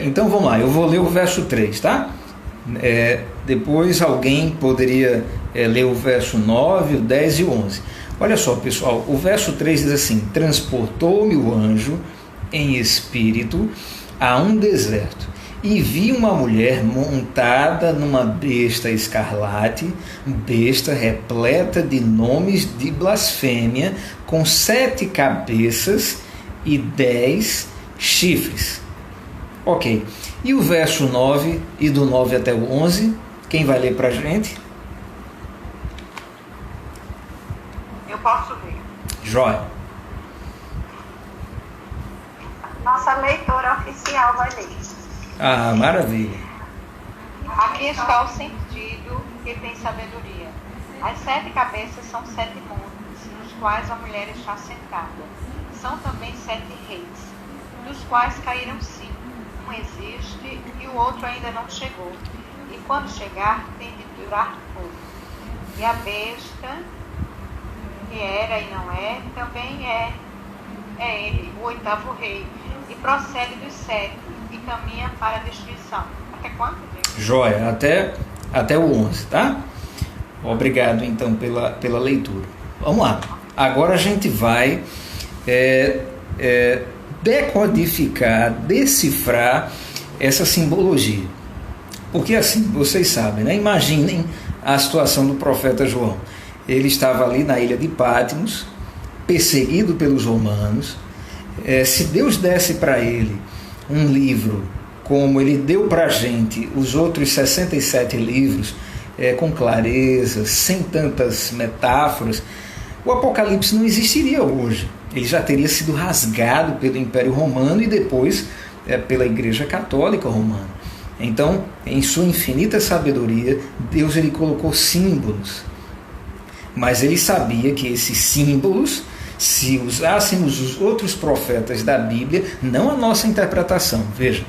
Então vamos lá, eu vou ler o verso 3, tá? Depois alguém poderia ler o verso 9, o 10 e o 11. Olha só, pessoal, o verso 3 diz assim: transportou-me o anjo em espírito a um deserto, e vi uma mulher montada numa besta escarlate, besta repleta de nomes de blasfêmia, com 7 cabeças e 10 chifres. Ok, e o verso 9, e do 9 até o 11, quem vai ler para a gente? Eu posso ler. Jóia. Nossa leitora oficial vai ler. Ah, maravilha. Aqui está o sentido que tem sabedoria. As 7 cabeças são 7 montes, nos quais a mulher está sentada. São também 7 reis, dos quais caíram 5. Um existe e o outro ainda não chegou. E quando chegar, tem de durar pouco. E a besta, que era e não é, também é ele, o 8º rei, e procede dos 7 e caminha para a destruição. Até quanto, gente? Joia, até o 11, tá? Obrigado, então, pela leitura. Vamos lá. Agora a gente vai decodificar, decifrar essa simbologia. Porque assim, vocês sabem, né? Imaginem a situação do profeta João. Ele estava ali na ilha de Patmos, perseguido pelos romanos. Se Deus desse para ele um livro, como ele deu para a gente os outros 67 livros, com clareza, sem tantas metáforas, o Apocalipse não existiria hoje. Ele já teria sido rasgado pelo Império Romano e depois pela Igreja Católica Romana. Então, em sua infinita sabedoria, Deus ele colocou símbolos. Mas ele sabia que esses símbolos, se usássemos os outros profetas da Bíblia, não a nossa interpretação. Veja,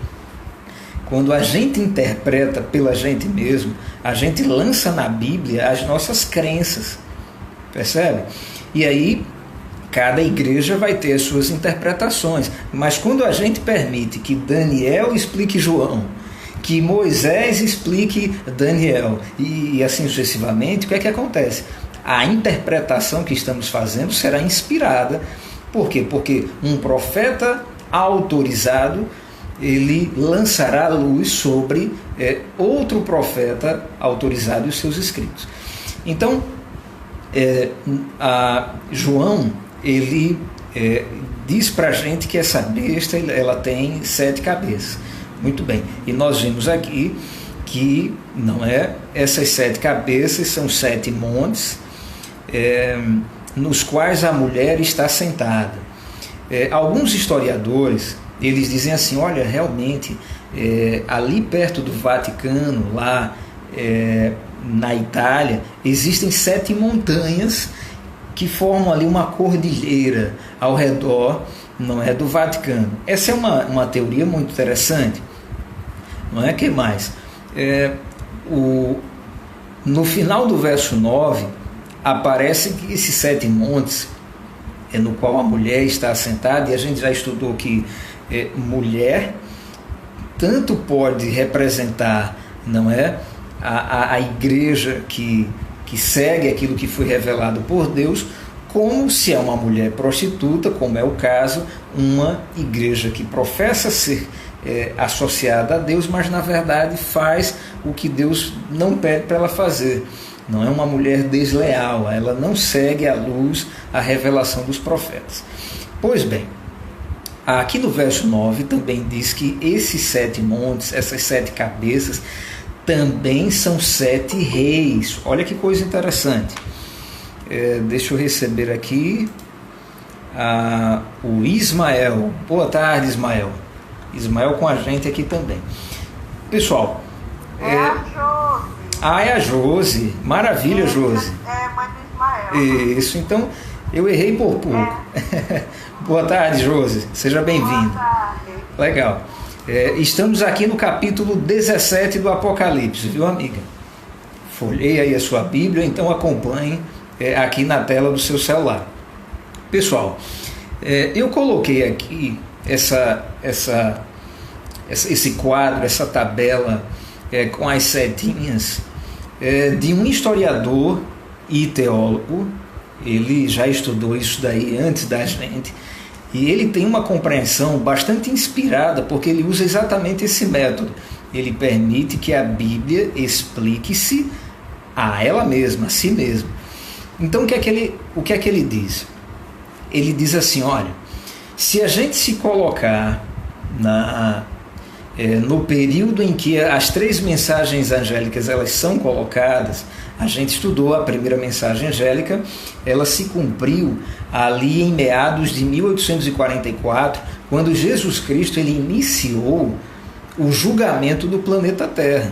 quando a gente interpreta pela gente mesmo, a gente lança na Bíblia as nossas crenças. Percebe? E aí, cada igreja vai ter as suas interpretações. Mas quando a gente permite que Daniel explique João, que Moisés explique Daniel, e assim sucessivamente, o que é que acontece? A interpretação que estamos fazendo será inspirada. Por quê? Porque um profeta autorizado, ele lançará luz sobre outro profeta autorizado e os seus escritos. Então, João, ele diz para a gente que essa besta ela tem 7 cabeças. Muito bem, e nós vimos aqui que não essas 7 cabeças são 7 montes nos quais a mulher está sentada. Alguns historiadores, eles dizem assim, olha, realmente, ali perto do Vaticano, lá na Itália, existem 7 montanhas que formam ali uma cordilheira ao redor, não é, do Vaticano. Essa é uma teoria muito interessante. Não é? Que mais? No final do verso 9, aparece que esses 7 montes, no qual a mulher está assentada, e a gente já estudou que mulher tanto pode representar, não é, a igreja que segue aquilo que foi revelado por Deus, como se é uma mulher prostituta, como é o caso, uma igreja que professa ser associada a Deus, mas na verdade faz o que Deus não pede para ela fazer. Não é uma mulher desleal, ela não segue à luz a revelação dos profetas. Pois bem, aqui no verso 9 também diz que esses 7 montes, essas 7 cabeças, também são 7 reis. Olha que coisa interessante. Deixa eu receber aqui o Ismael. Boa tarde, Ismael. Ismael com a gente aqui também. Pessoal, a Josi. É a Josi. Maravilha, Josi. Mãe do Ismael. Isso, então eu errei por pouco. Boa tarde, Josi. Seja bem-vindo. Boa tarde. Legal. Estamos aqui no capítulo 17 do Apocalipse, viu, amiga? Folheie aí a sua Bíblia, então acompanhe aqui na tela do seu celular. Pessoal, eu coloquei aqui esse quadro, essa tabela com as setinhas de um historiador e teólogo. Ele já estudou isso daí antes da gente, e ele tem uma compreensão bastante inspirada, porque ele usa exatamente esse método. Ele permite que a Bíblia explique-se a ela mesma, a si mesma. Então, o que é que ele diz? Ele diz assim, olha, se a gente se colocar no período em que as 3 mensagens angélicas elas são colocadas, a gente estudou a primeira mensagem angélica, ela se cumpriu ali em meados de 1844, quando Jesus Cristo ele iniciou o julgamento do planeta Terra.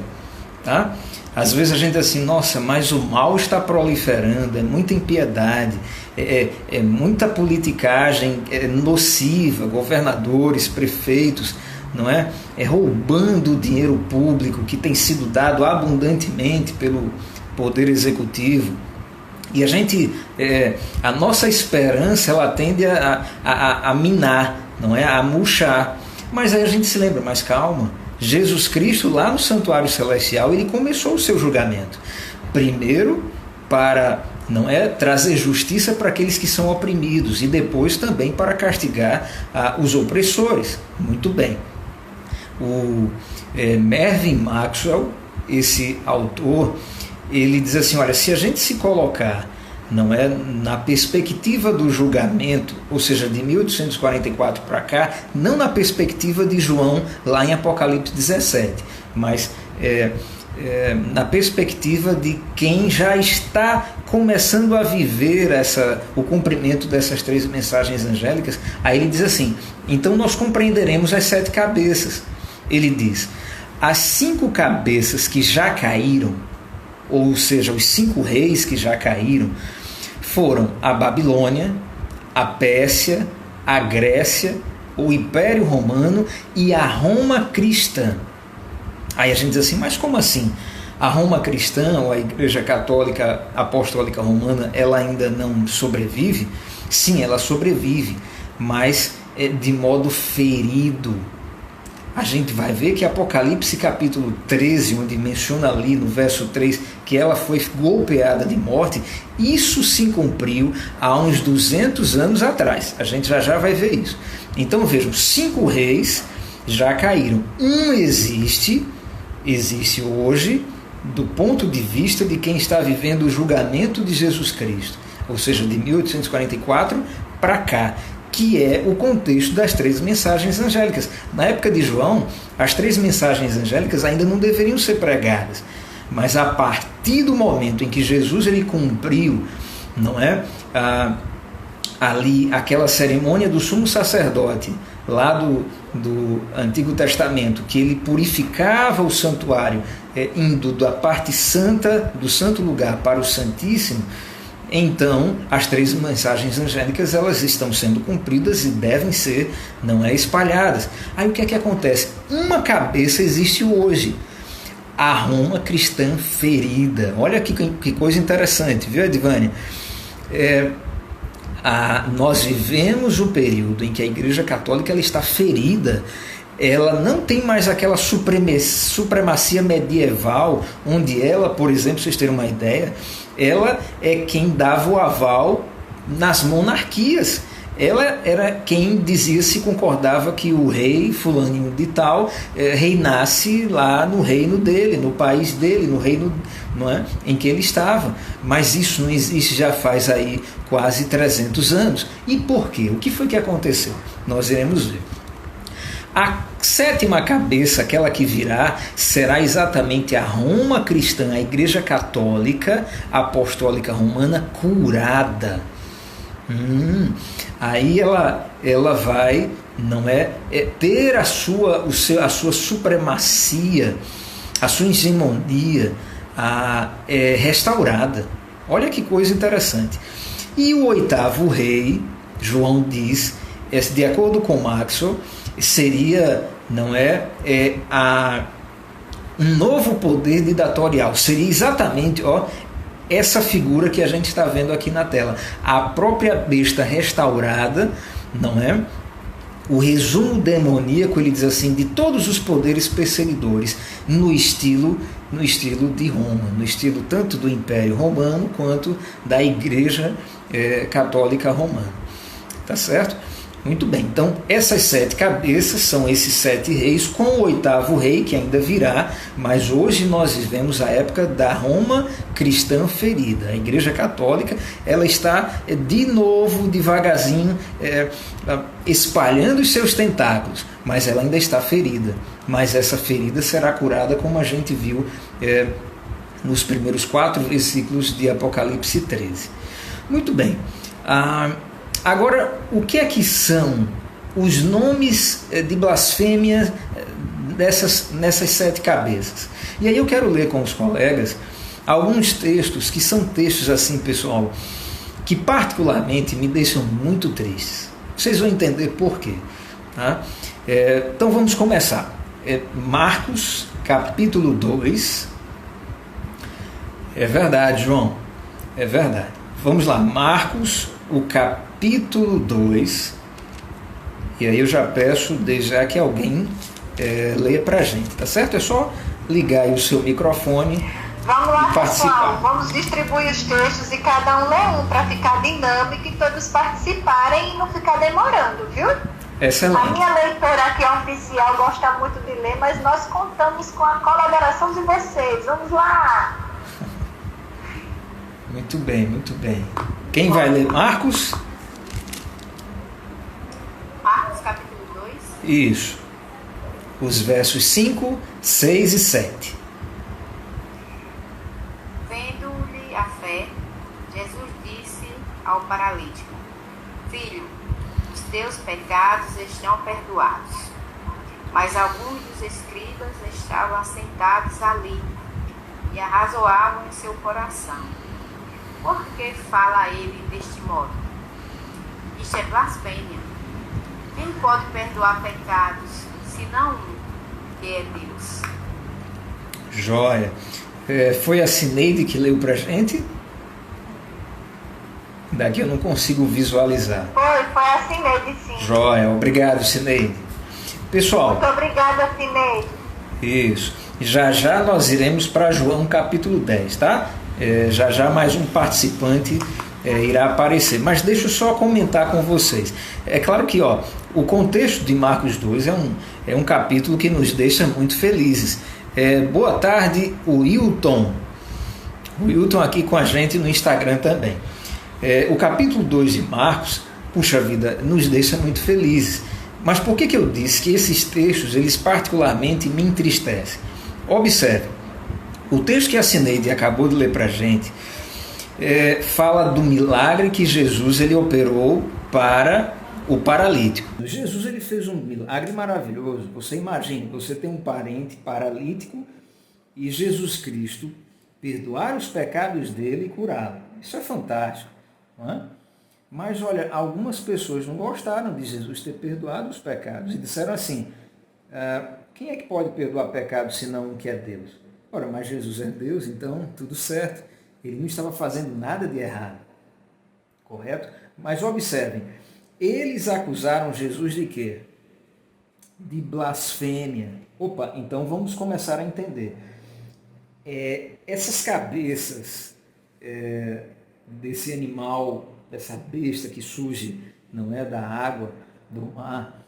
Tá? Às vezes a gente diz assim, nossa, mas o mal está proliferando, é muita impiedade, é muita politicagem nociva, governadores, prefeitos, não é? Roubando o dinheiro público que tem sido dado abundantemente pelo Poder Executivo. E a nossa esperança, ela tende a minar, não é? A murchar. Mas aí a gente se lembra, mas calma, Jesus Cristo lá no santuário celestial, ele começou o seu julgamento. Primeiro para, não é, trazer justiça para aqueles que são oprimidos, e depois também para castigar os opressores. Muito bem. O Mervyn Maxwell, esse autor, ele diz assim, olha, se a gente se colocar, não é, na perspectiva do julgamento, ou seja, de 1844 para cá, não na perspectiva de João lá em Apocalipse 17, mas na perspectiva de quem já está começando a viver o cumprimento dessas 3 mensagens angélicas, aí ele diz assim, então nós compreenderemos as 7 cabeças. Ele diz, as 5 cabeças que já caíram, ou seja, os 5 reis que já caíram, foram a Babilônia, a Pérsia, a Grécia, o Império Romano e a Roma cristã. Aí a gente diz assim, mas como assim? A Roma cristã, ou a Igreja Católica Apostólica Romana, ela ainda não sobrevive? Sim, ela sobrevive, mas de modo ferido. A gente vai ver que Apocalipse capítulo 13, onde menciona ali no verso 3 que ela foi golpeada de morte, isso se cumpriu há uns 200 anos atrás. A gente já vai ver isso. Então vejam, 5 reis já caíram. Um existe hoje do ponto de vista de quem está vivendo o julgamento de Jesus Cristo, ou seja, de 1844 para cá, que é o contexto das 3 mensagens angélicas. Na época de João, as 3 mensagens angélicas ainda não deveriam ser pregadas, mas a partir do momento em que Jesus ele cumpriu, não é, ali aquela cerimônia do sumo sacerdote lá do Antigo Testamento, que ele purificava o santuário, indo da parte santa do santo lugar para o Santíssimo, então as 3 mensagens angélicas elas estão sendo cumpridas e devem ser, não é, espalhadas. Aí o que é que acontece? Uma cabeça existe hoje, a Roma cristã ferida. Olha que coisa interessante, viu, Edvânia? Nós vivemos o período em que a Igreja Católica ela está ferida. Ela não tem mais aquela supremacia medieval, onde ela, por exemplo, vocês terem uma ideia, ela é quem dava o aval nas monarquias. Ela era quem dizia se concordava que o rei fulaninho de tal reinasse lá no reino dele, no país dele, no reino, não é, em que ele estava. Mas isso não existe já faz aí quase 300 anos. E por quê? O que foi que aconteceu? Nós iremos ver. A 7ª cabeça, aquela que virá, será exatamente a Roma cristã, a Igreja Católica Apostólica Romana curada. Aí ela vai, não é, ter a sua supremacia, a sua hegemonia restaurada. Olha que coisa interessante. E o 8º rei, João diz, de acordo com Maxwell, seria, não é, um novo poder ditatorial. Seria exatamente, essa figura que a gente está vendo aqui na tela, a própria besta restaurada, não é? O resumo demoníaco, ele diz assim, de todos os poderes perseguidores no estilo de Roma, no estilo tanto do Império Romano quanto da Igreja Católica Romana. Tá certo? Muito bem, então essas 7 cabeças são esses 7 reis, com o 8º rei que ainda virá, mas hoje nós vivemos a época da Roma cristã ferida. A Igreja Católica ela está de novo, devagarzinho, espalhando os seus tentáculos, mas ela ainda está ferida. Mas essa ferida será curada, como a gente viu nos primeiros 4 versículos de Apocalipse 13. Muito bem. Agora, o que é que são os nomes de blasfêmia nessas 7 cabeças? E aí eu quero ler com os colegas alguns textos que são textos assim, pessoal, que particularmente me deixam muito tristes. Vocês vão entender por quê. Tá? Então vamos começar. Marcos, capítulo 2. É verdade, João. É verdade. Vamos lá. Marcos, o capítulo 2. E aí eu já peço desde já que alguém leia para a gente, tá certo? É só ligar aí o seu microfone. Vamos lá, e participar. pessoal. Vamos distribuir os textos e cada um lê um para ficar dinâmico e todos participarem e não ficar demorando, viu? Excelente. A minha leitora aqui oficial gosta muito de ler, mas nós contamos com a colaboração de vocês. Vamos lá! Muito bem, muito bem. Quem vai ler? Marcos? Marcos, capítulo 2. Isso. Os versos 5, 6 e 7. Vendo-lhe a fé, Jesus disse ao paralítico: Filho, os teus pecados estão perdoados. Mas alguns dos escribas estavam assentados ali e arrazoavam em seu coração: Por que fala ele deste modo? Isto é blasfêmia. Quem pode perdoar pecados, senão um, que é Deus? Joia. Foi a Cineide que leu pra gente? Daqui eu não consigo visualizar. Foi a Cineide, sim. Joia. Obrigado, Cineide. Pessoal. Muito obrigada, Cineide. Isso. Já já nós iremos para João capítulo 10, tá? Já já mais um participante irá aparecer. Mas deixa eu só comentar com vocês. É claro que o contexto de Marcos 2 é um capítulo que nos deixa muito felizes. Boa tarde, o Wilton. O Wilton aqui com a gente no Instagram também. O capítulo 2 de Marcos, puxa vida, nos deixa muito felizes. Mas por que eu disse que esses textos, eles particularmente me entristecem? Observe, o texto que a Cineide acabou de ler para a gente fala do milagre que Jesus ele operou para o paralítico. Jesus ele fez um milagre maravilhoso. Você imagina, você tem um parente paralítico e Jesus Cristo perdoar os pecados dele e curá-lo. Isso é fantástico, não é? Mas olha, algumas pessoas não gostaram de Jesus ter perdoado os pecados e disseram assim: quem é que pode perdoar pecados senão um que é Deus? Ora, mas Jesus é Deus, então tudo certo. Ele não estava fazendo nada de errado. Correto? Mas observem, eles acusaram Jesus de quê? De blasfêmia. Opa, então vamos começar a entender. Essas cabeças desse animal, dessa besta que surge, não é, da água, do mar,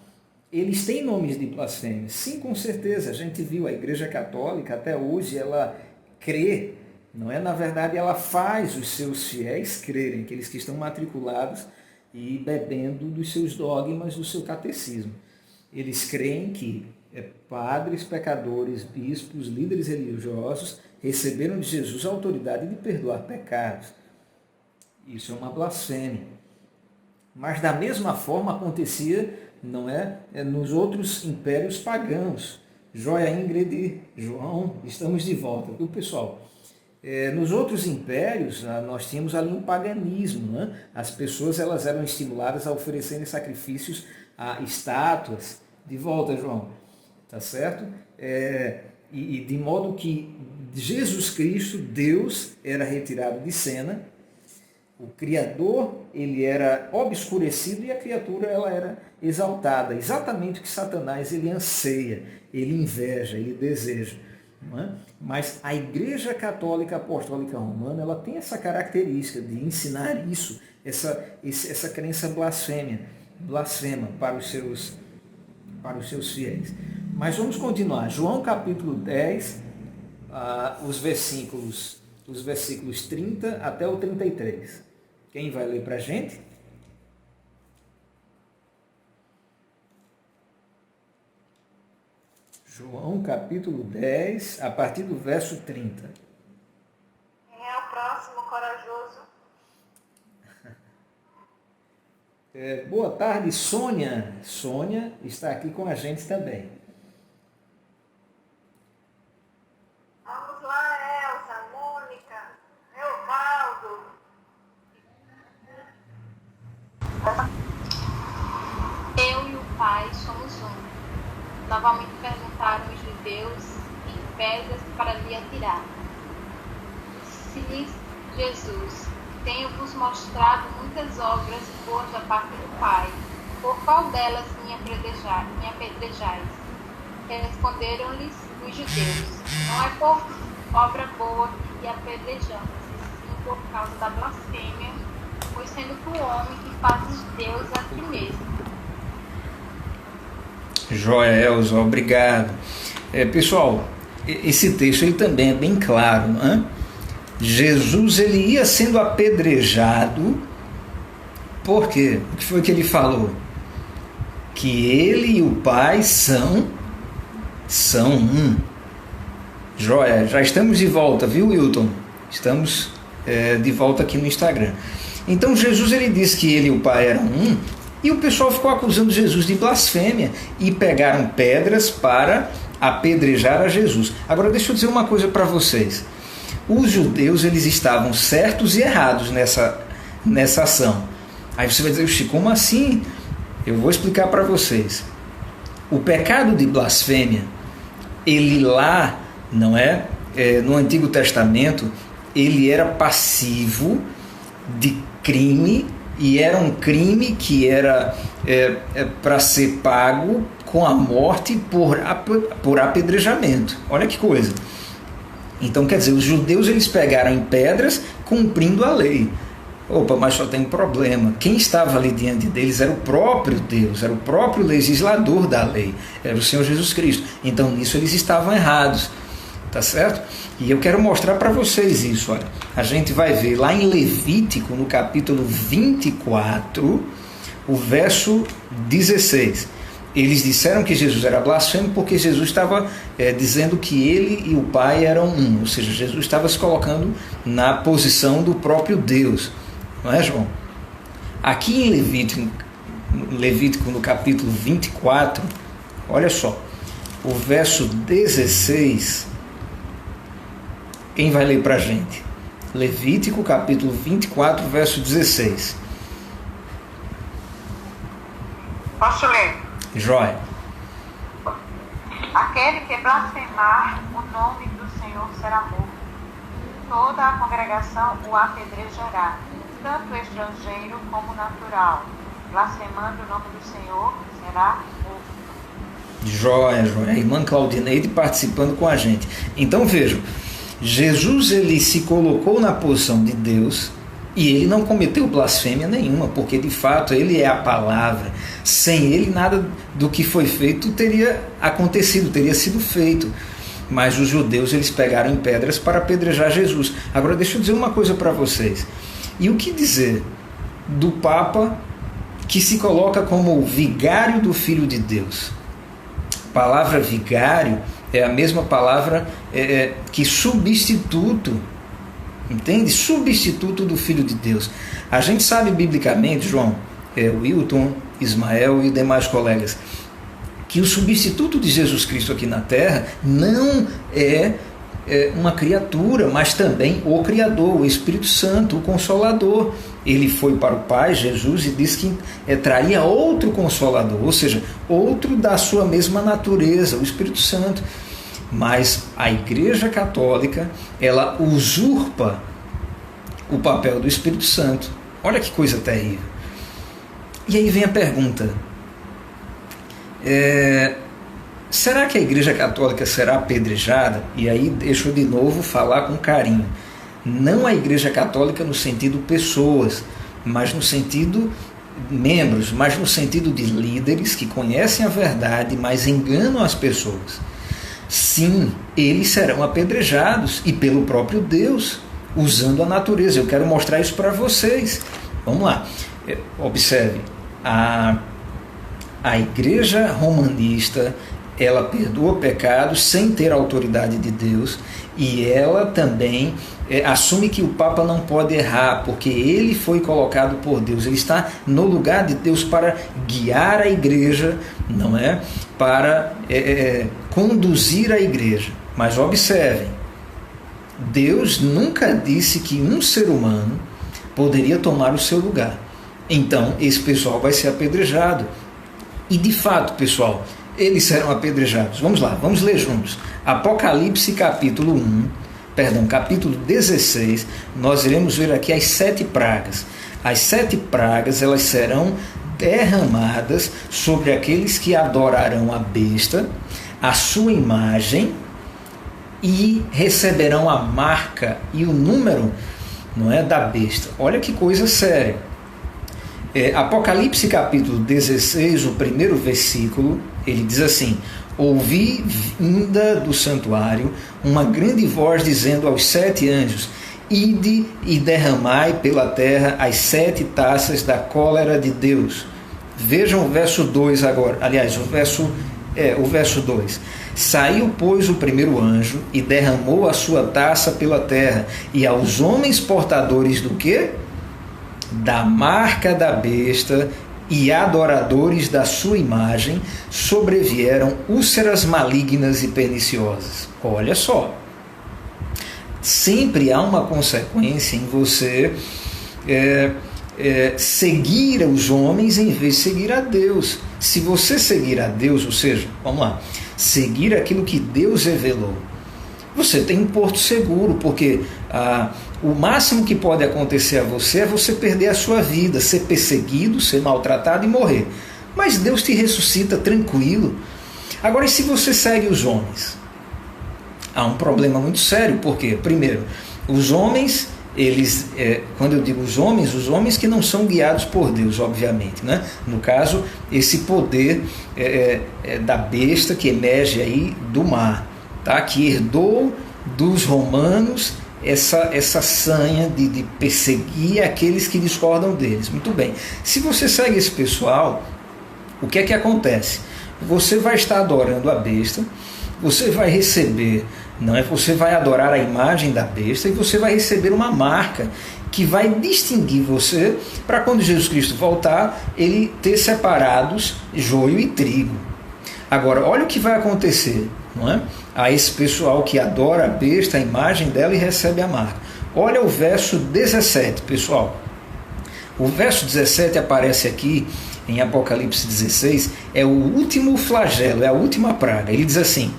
eles têm nomes de blasfêmia. Sim, com certeza. A gente viu a Igreja Católica, até hoje, ela crê, não é? Na verdade, ela faz os seus fiéis crerem, aqueles que estão matriculados e bebendo dos seus dogmas, do seu catecismo. Eles creem que padres, pecadores, bispos, líderes religiosos receberam de Jesus a autoridade de perdoar pecados. Isso é uma blasfêmia. Mas da mesma forma acontecia, não é, nos outros impérios pagãos. Joia, Ingrid, João, estamos de volta, viu, pessoal? Nos outros impérios, nós tínhamos ali um paganismo, né? As pessoas elas eram estimuladas a oferecerem sacrifícios a estátuas. De volta, João, tá certo? E de modo que Jesus Cristo, Deus, era retirado de cena, o Criador ele era obscurecido e a criatura ela era exaltada. Exatamente o que Satanás ele anseia, ele inveja, ele deseja. Não é? Mas a Igreja Católica Apostólica Romana ela tem essa característica de ensinar isso, essa crença blasfema para os seus fiéis. Mas vamos continuar. João capítulo 10, os versículos 30 até o 33. Quem vai ler para a gente? João capítulo 10, a partir do verso 30. Quem é o próximo corajoso? Boa tarde, Sônia. Sônia está aqui com a gente também. pedras para lhe atirar. Disse-lhes Jesus: tenho-vos mostrado muitas obras boas da parte do Pai. Por qual delas me apedrejais? Responderam-lhes os judeus: não é por obra boa que apedrejamos, e sim por causa da blasfêmia, pois sendo tu homem que fazes Deus a ti mesmo. Joelza, obrigado. Pessoal, esse texto ele também é bem claro, não é? Jesus ele ia sendo apedrejado. Por quê? O que foi que ele falou? Que ele e o Pai são um. Joia, já estamos de volta, viu, Wilton? Estamos de volta aqui no Instagram. Então Jesus ele disse que ele e o Pai eram um, e o pessoal ficou acusando Jesus de blasfêmia e pegaram pedras para apedrejar a Jesus. Agora deixa eu dizer uma coisa para vocês. Os judeus eles estavam certos e errados nessa ação. Aí você vai dizer: Chico, como assim? Eu vou explicar para vocês. O pecado de blasfêmia, ele lá, não é? No Antigo Testamento, ele era passivo de crime, e era um crime que era para ser pago com a morte por apedrejamento. Olha que coisa. Então, quer dizer, os judeus eles pegaram em pedras cumprindo a lei. Opa, mas só tem um problema. Quem estava ali diante deles era o próprio Deus, era o próprio legislador da lei, era o Senhor Jesus Cristo. Então, nisso eles estavam errados. Tá certo? E eu quero mostrar para vocês isso. Olha. A gente vai ver lá em Levítico, no capítulo 24, o verso 16. Eles disseram que Jesus era blasfemo porque Jesus estava dizendo que ele e o Pai eram um. Ou seja, Jesus estava se colocando na posição do próprio Deus. Não é, João? Aqui em Levítico no capítulo 24, olha só, o verso 16, quem vai ler para a gente? Levítico capítulo 24, verso 16. Posso ler? Jóia. Aquele que blasfemar o nome do Senhor será morto. Toda a congregação o apedrejará, tanto estrangeiro como natural. Blasfemando o nome do Senhor será morto. Jóia. A irmã Claudineide participando com a gente. Então vejam, Jesus ele se colocou na posição de Deus e ele não cometeu blasfêmia nenhuma, porque de fato ele é a palavra. Sem ele nada do que foi feito teria acontecido, teria sido feito. Mas os judeus eles pegaram em pedras para apedrejar Jesus. Agora deixa eu dizer uma coisa para vocês. E o que dizer do Papa que se coloca como o vigário do Filho de Deus? A palavra vigário é a mesma palavra que substituto, entende? Substituto do Filho de Deus. A gente sabe biblicamente, João, Wilton, Ismael e demais colegas, que o substituto de Jesus Cristo aqui na Terra não é uma criatura, mas também o Criador, o Espírito Santo, o Consolador. Ele foi para o Pai, Jesus, e disse que traria outro Consolador, ou seja, outro da sua mesma natureza, o Espírito Santo. Mas a Igreja Católica, ela usurpa o papel do Espírito Santo. Olha que coisa terrível. E aí vem a pergunta: será que a Igreja Católica será apedrejada? E aí deixa eu de novo falar com carinho. Não a Igreja Católica no sentido pessoas, mas no sentido membros, mas no sentido de líderes que conhecem a verdade, mas enganam as pessoas. Sim, eles serão apedrejados, e pelo próprio Deus, usando a natureza. Eu quero mostrar isso para vocês. Vamos lá. Observe, a Igreja Romanista, ela perdoa pecados sem ter a autoridade de Deus, e ela também assume que o Papa não pode errar, porque ele foi colocado por Deus, ele está no lugar de Deus para guiar a Igreja, não é? Para conduzir a Igreja. Mas observem, Deus nunca disse que um ser humano poderia tomar o seu lugar. Então esse pessoal vai ser apedrejado. E de fato, pessoal, eles serão apedrejados. Vamos lá, vamos ler juntos. Apocalipse capítulo 16, nós iremos ver aqui as 7 pragas. As 7 pragas, elas serão derramadas sobre aqueles que adorarão a besta, a sua imagem, e receberão a marca e o número, não é, da besta. Olha que coisa séria. Apocalipse capítulo 16, o primeiro versículo, ele diz assim: ouvi vinda do santuário uma grande voz dizendo aos 7 anjos: ide e derramai pela terra as 7 taças da cólera de Deus. Vejam o verso 2 agora, aliás, o verso 2. Saiu, pois, o primeiro anjo e derramou a sua taça pela terra, e aos homens portadores do quê? Da marca da besta e adoradores da sua imagem sobrevieram úlceras malignas e perniciosas. Olha só, sempre há uma consequência em você seguir os homens em vez de seguir a Deus. Se você seguir a Deus, ou seja, vamos lá, seguir aquilo que Deus revelou, você tem um porto seguro, porque o máximo que pode acontecer a você é você perder a sua vida, ser perseguido, ser maltratado e morrer. Mas Deus te ressuscita tranquilo. Agora, e se você segue os homens? Há um problema muito sério, porque, primeiro, os homens, eles, quando eu digo os homens que não são guiados por Deus, obviamente, né? No caso, esse poder da besta que emerge aí do mar, tá? Que herdou dos romanos essa sanha de perseguir aqueles que discordam deles. Muito bem, se você segue esse pessoal, o que é que acontece? Você vai estar adorando a besta, você vai receber, você vai adorar a imagem da besta e você vai receber uma marca que vai distinguir você para quando Jesus Cristo voltar, ele ter separados joio e trigo. Agora, olha o que vai acontecer, não é? A esse pessoal que adora a besta, a imagem dela, e recebe a marca. Olha o verso 17, pessoal. O verso 17 aparece aqui em Apocalipse 16, é o último flagelo, é a última praga. Ele diz assim: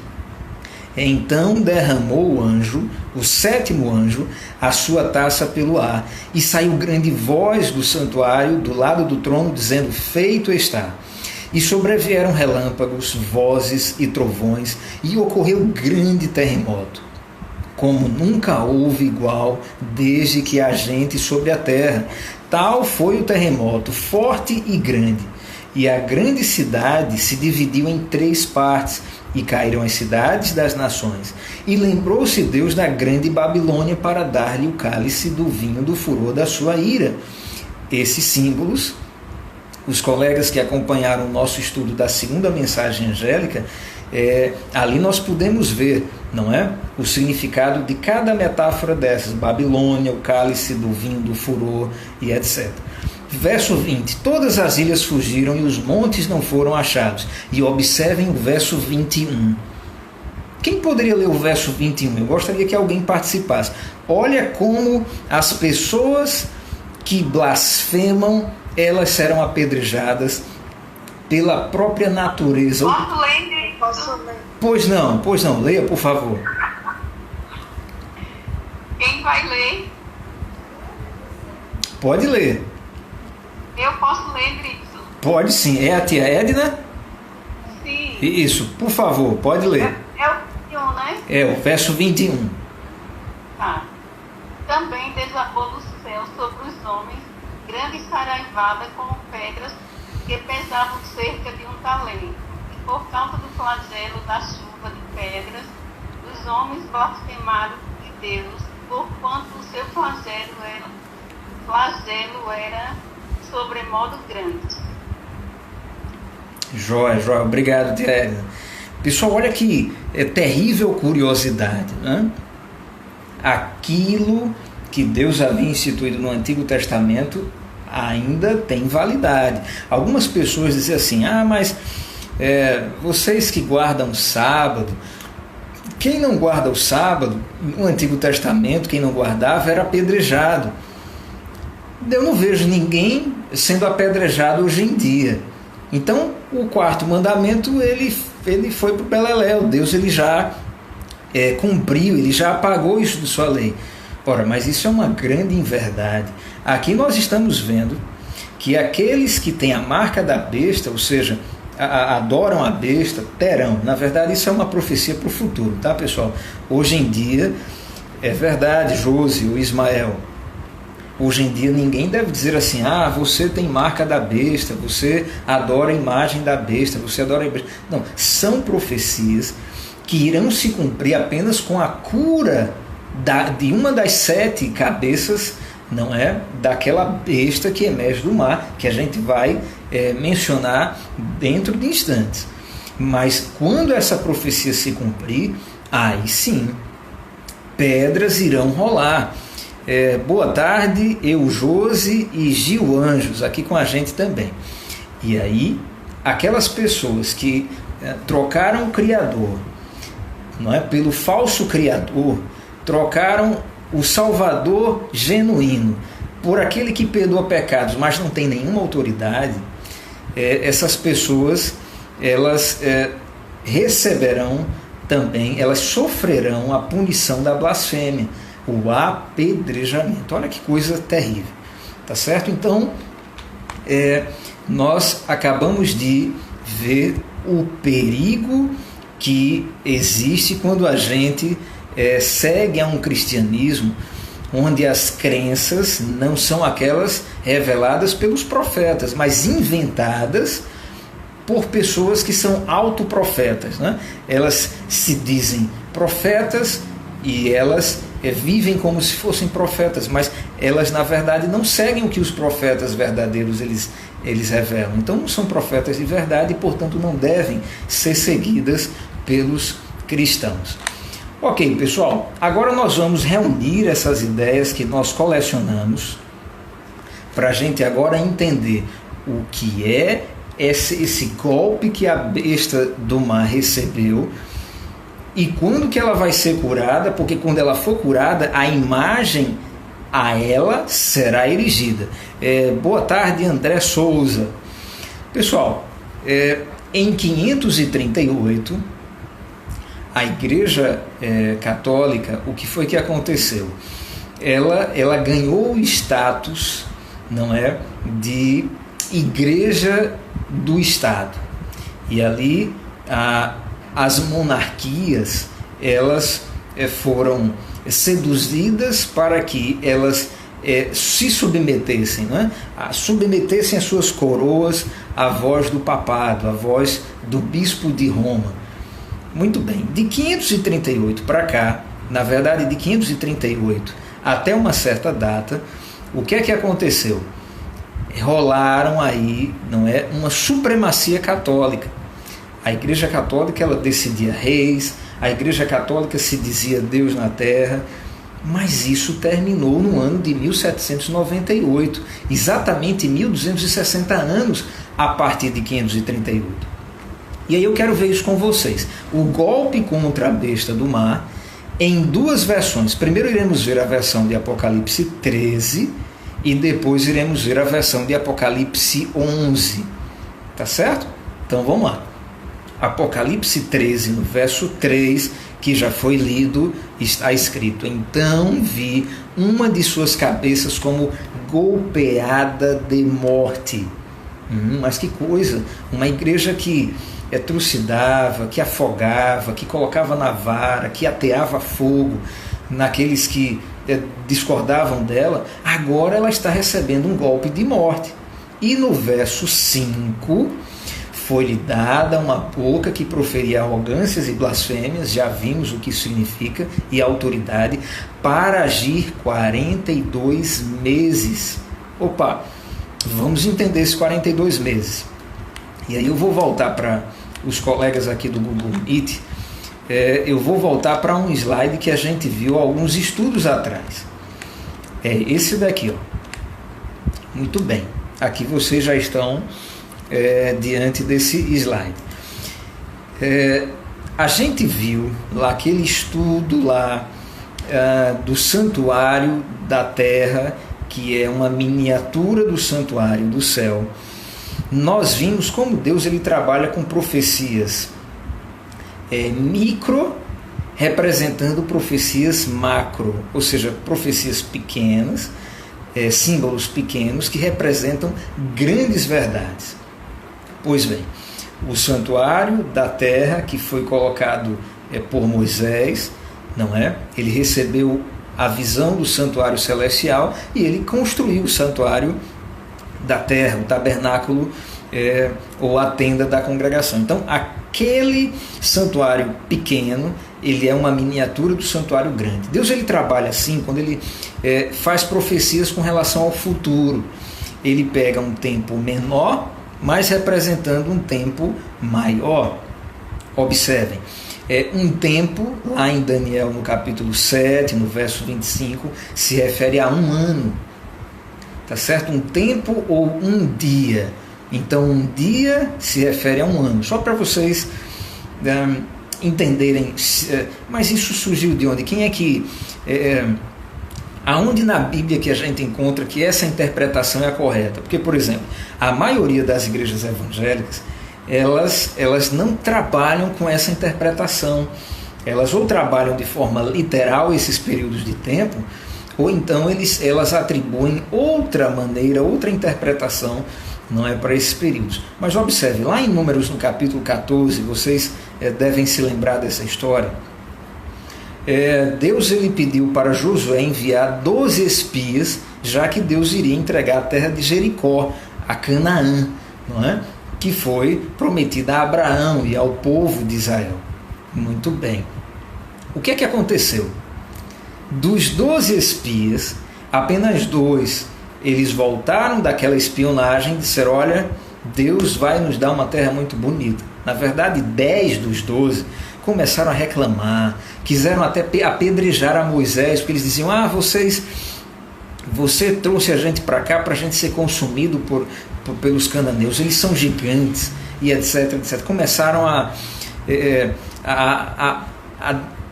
então derramou o anjo, o 7º anjo, a sua taça pelo ar, e saiu grande voz do santuário, do lado do trono, dizendo: feito está. E sobrevieram relâmpagos, vozes e trovões, e ocorreu grande terremoto, como nunca houve igual desde que há gente sobre a terra. Tal foi o terremoto, forte e grande. E a grande cidade se dividiu em 3 partes, e caíram as cidades das nações. E lembrou-se Deus da grande Babilônia para dar-lhe o cálice do vinho do furor da sua ira. Esses símbolos, os colegas que acompanharam o nosso estudo da segunda mensagem angélica, ali nós podemos ver, não é? O significado de cada metáfora dessas: Babilônia, o cálice do vinho do furor e etc. Verso 20: todas as ilhas fugiram e os montes não foram achados. E observem o verso 21. Quem poderia ler o verso 21? Eu gostaria que alguém participasse. Olha como as pessoas que blasfemam, elas serão apedrejadas pela própria natureza. Posso ler? Pois não, leia, por favor. Quem vai ler? Pode ler. Eu posso ler, Grito? Pode sim. É a tia Edna? Sim. Isso, por favor, pode ler. É o 21, né? É o verso 21. Tá. Também desabou do céu sobre os homens grande saraivada com pedras que pesavam cerca de 1 talento. E por causa do flagelo da chuva de pedras, os homens blasfemaram de Deus, porquanto o seu flagelo era sobremodo grande. Joia. Obrigado, tia Edna. Pessoal, olha que terrível curiosidade, né? Aquilo que Deus havia instituído no Antigo Testamento ainda tem validade. Algumas pessoas dizem assim: mas vocês que guardam o sábado, quem não guarda o sábado, no Antigo Testamento, quem não guardava era apedrejado. Eu não vejo ninguém sendo apedrejado hoje em dia. Então, o quarto mandamento, ele foi para o beleléu. Deus ele já cumpriu, ele já apagou isso de sua lei. Ora, mas isso é uma grande inverdade. Aqui nós estamos vendo que aqueles que têm a marca da besta, ou seja, adoram a besta, terão. Na verdade, isso é uma profecia para o futuro, tá, pessoal? Hoje em dia, é verdade, Josi, o Ismael, hoje em dia ninguém deve dizer assim, você tem marca da besta, você adora a imagem da besta, você adora a besta. Não, são profecias que irão se cumprir apenas com a cura de uma das 7 cabeças, não é? Daquela besta que emerge do mar, que a gente vai mencionar dentro de instantes. Mas quando essa profecia se cumprir, aí sim, pedras irão rolar. Boa tarde, eu, Josi e Gil Anjos, aqui com a gente também. E aí, aquelas pessoas que trocaram o Criador, não é, pelo falso Criador, trocaram o Salvador genuíno por aquele que perdoa pecados, mas não tem nenhuma autoridade, essas pessoas, elas receberão também, elas sofrerão a punição da blasfêmia, o apedrejamento. Olha que coisa terrível, tá certo? Então, nós acabamos de ver o perigo que existe quando a gente segue a um cristianismo onde as crenças não são aquelas reveladas pelos profetas, mas inventadas por pessoas que são autoprofetas, né? Elas se dizem profetas e elas vivem como se fossem profetas, mas elas na verdade não seguem o que os profetas verdadeiros eles revelam. Então não são profetas de verdade e, portanto, não devem ser seguidas pelos cristãos. Ok, pessoal, agora nós vamos reunir essas ideias que nós colecionamos para a gente agora entender o que é esse golpe que a besta do mar recebeu e quando que ela vai ser curada, porque quando ela for curada, a imagem a ela será erigida. Boa tarde, André Souza. Pessoal, em 538, a Igreja Católica, o que foi que aconteceu? Ela ganhou o status, não é, de Igreja do Estado. E ali as monarquias, elas foram seduzidas para que elas se submetessem, não é? Submetessem as suas coroas à voz do papado, à voz do bispo de Roma. Muito bem, de 538 para cá, na verdade de 538 até uma certa data, o que é que aconteceu? Rolaram aí, não é, uma supremacia católica. A Igreja Católica, ela decidia reis, a Igreja Católica se dizia Deus na terra, mas isso terminou no ano de 1798, exatamente 1260 anos a partir de 538. E aí eu quero ver isso com vocês. O golpe contra a besta do mar, em 2 versões. Primeiro iremos ver a versão de Apocalipse 13 e depois iremos ver a versão de Apocalipse 11. Tá certo? Então vamos lá. Apocalipse 13, no verso 3, que já foi lido, está escrito: então vi uma de suas cabeças como golpeada de morte. Mas que coisa! Uma igreja que trucidava, que afogava, que colocava na vara, que ateava fogo naqueles que discordavam dela, agora ela está recebendo um golpe de morte. E no verso 5, foi-lhe dada uma boca que proferia arrogâncias e blasfêmias, já vimos o que isso significa, e autoridade, para agir 42 meses. Opa, vamos entender esses 42 meses. E aí eu vou voltar para os colegas aqui do Google Meet, eu vou voltar para um slide que a gente viu alguns estudos atrás. Esse daqui, ó. Muito bem, aqui vocês já estão diante desse slide. A gente viu lá aquele estudo lá do santuário da terra, que é uma miniatura do santuário do céu. nós vimos como Deus ele trabalha com profecias micro, representando profecias macro, ou seja, profecias pequenas, símbolos pequenos que representam grandes verdades. Pois bem, o santuário da terra que foi colocado por Moisés, não é? Ele recebeu a visão do santuário celestial e ele construiu o santuário da terra, o tabernáculo ou a tenda da congregação. Então, aquele santuário pequeno, ele é uma miniatura do santuário grande. Deus ele trabalha assim quando ele faz profecias com relação ao futuro. Ele pega um tempo menor, mas representando um tempo maior. Observem, um tempo, lá em Daniel, no capítulo 7, no verso 25, se refere a um ano. Tá certo? Um tempo ou um dia. Então, um dia se refere a um ano. Só para vocês entenderem. Mas isso surgiu de onde? Quem é que... aonde na Bíblia que a gente encontra que essa interpretação é a correta? Porque, por exemplo, a maioria das igrejas evangélicas, elas não trabalham com essa interpretação. Elas ou trabalham de forma literal esses períodos de tempo, ou então elas atribuem outra maneira, outra interpretação, não é, para esses períodos. Mas observe, lá em Números, no capítulo 14, vocês devem se lembrar dessa história. Deus ele pediu para Josué enviar 12 espias, já que Deus iria entregar a terra de Jericó, a Canaã, não é? Que foi prometida a Abraão e ao povo de Israel. Muito bem. O que é que aconteceu? Dos 12 espias, apenas 2, eles voltaram daquela espionagem e disseram: olha, Deus vai nos dar uma terra muito bonita. Na verdade, 10 dos 12 começaram a reclamar, quiseram até apedrejar a Moisés, porque eles diziam: você trouxe a gente para cá para a gente ser consumido pelos cananeus, eles são gigantes, e etc, etc. Começaram a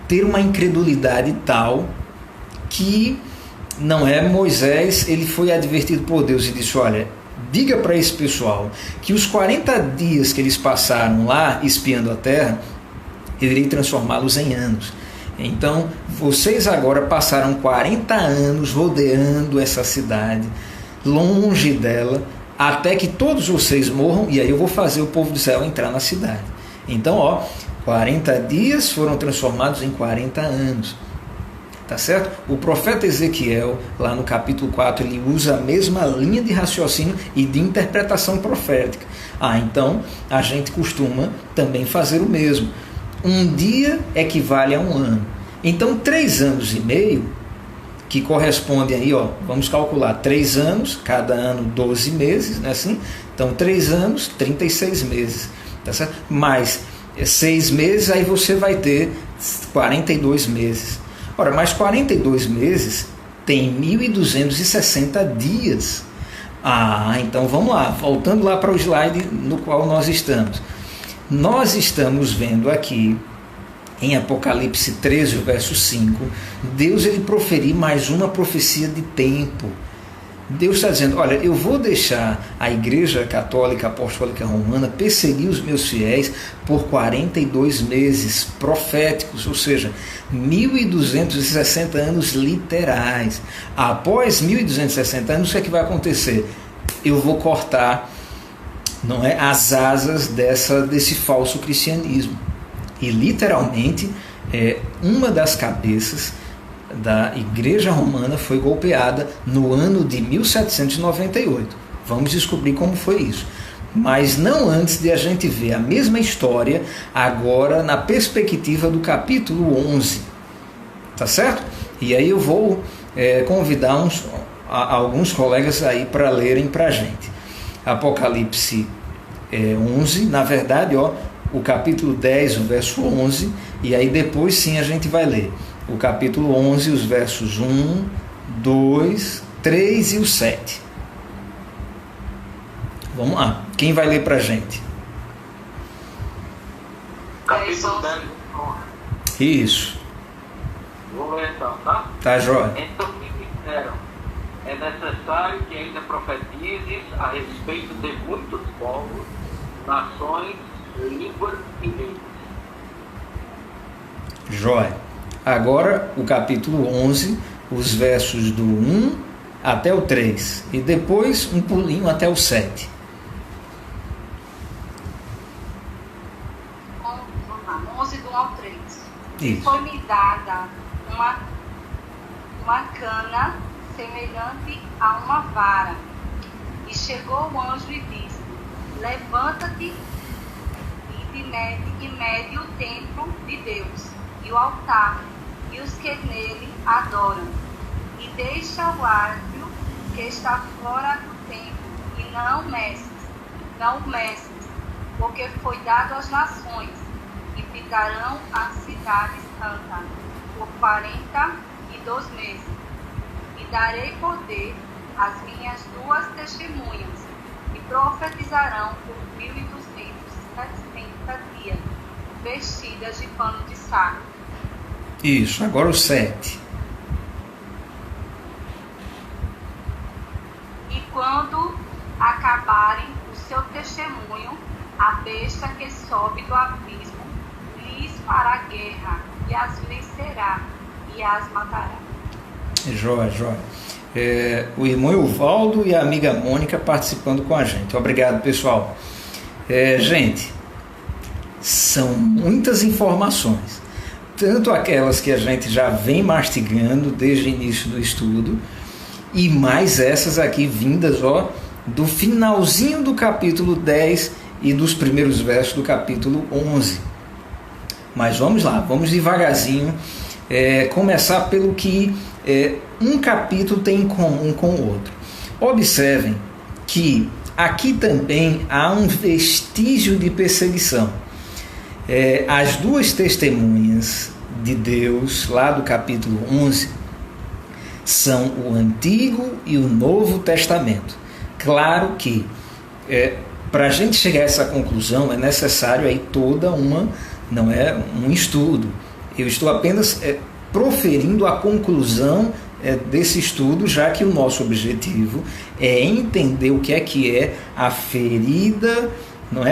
ter uma incredulidade tal que, não é, Moisés, ele foi advertido por Deus e disse: olha, diga para esse pessoal que os 40 dias que eles passaram lá espiando a terra, eu irei transformá-los em anos. Então, vocês agora passaram 40 anos rodeando essa cidade, longe dela, até que todos vocês morram, e aí eu vou fazer o povo de Israel entrar na cidade. Então, 40 dias foram transformados em 40 anos. Tá certo? O profeta Ezequiel, lá no capítulo 4, ele usa a mesma linha de raciocínio e de interpretação profética. Então, a gente costuma também fazer o mesmo. Um dia equivale a um ano. Então, 3 anos e meio, que corresponde aí, vamos calcular, 3 anos, cada ano 12 meses, né, assim? Então, 3 anos, 36 meses, tá certo? Mais 6 meses, aí você vai ter 42 meses. Ora, mais 42 meses tem 1.260 dias. Então vamos lá, voltando lá para o slide no qual nós estamos. Nós estamos vendo aqui, em Apocalipse 13, verso 5, Deus ele proferir mais uma profecia de tempo. Deus está dizendo: olha, eu vou deixar a Igreja Católica Apostólica Romana perseguir os meus fiéis por 42 meses proféticos, ou seja, 1.260 anos literais. Após 1.260 anos, o que é que vai acontecer? Eu vou cortar, não é, as asas desse falso cristianismo. E literalmente, uma das cabeças da Igreja Romana foi golpeada no ano de 1798. Vamos descobrir como foi isso. Mas não antes de a gente ver a mesma história agora na perspectiva do capítulo 11. Tá certo? E aí eu vou convidar alguns colegas aí para lerem para a gente. Apocalipse 11, na verdade, o capítulo 10, o verso 11, e aí depois sim a gente vai ler o capítulo 11, os versos 1, 2, 3 e o 7. Vamos lá. Quem vai ler para a gente? Capítulo 10. Isso. Vou ler então, tá? Tá, jóia. Então me disseram: é necessário que ainda profetizes a respeito de muitos povos, nações, línguas e reis. Jóia. Agora o capítulo 11, os versos do 1 até o 3 e depois um pulinho até o 7. Vamos lá, 11 do 1 ao 3. Isso. Foi-me dada uma cana semelhante a uma vara, e chegou o anjo e disse: levanta-te e mede o templo de Deus e o altar e os que nele adoram, e deixa o átrio que está fora do templo e não o meces, porque foi dado às nações, e ficarão a cidade santa por 42 meses, e darei poder às minhas 2 testemunhas, e profetizarão por 1260 dias, vestidas de pano de saco. Isso, agora o 7. E quando acabarem o seu testemunho, a besta que sobe do abismo lhes fará guerra, e as vencerá, e as matará. Jóia. O irmão Evaldo e a amiga Mônica participando com a gente. Obrigado, pessoal. Gente, são muitas informações, tanto aquelas que a gente já vem mastigando desde o início do estudo, e mais essas aqui vindas do finalzinho do capítulo 10 e dos primeiros versos do capítulo 11. Mas vamos lá, vamos devagarzinho, começar pelo que um capítulo tem em comum com o outro. Observem que aqui também há um vestígio de perseguição. As 2 testemunhas de Deus, lá do capítulo 11, são o Antigo e o Novo Testamento. Claro que para a gente chegar a essa conclusão é necessário aí toda um estudo. Eu estou apenas proferindo a conclusão desse estudo, já que o nosso objetivo é entender o que é a ferida,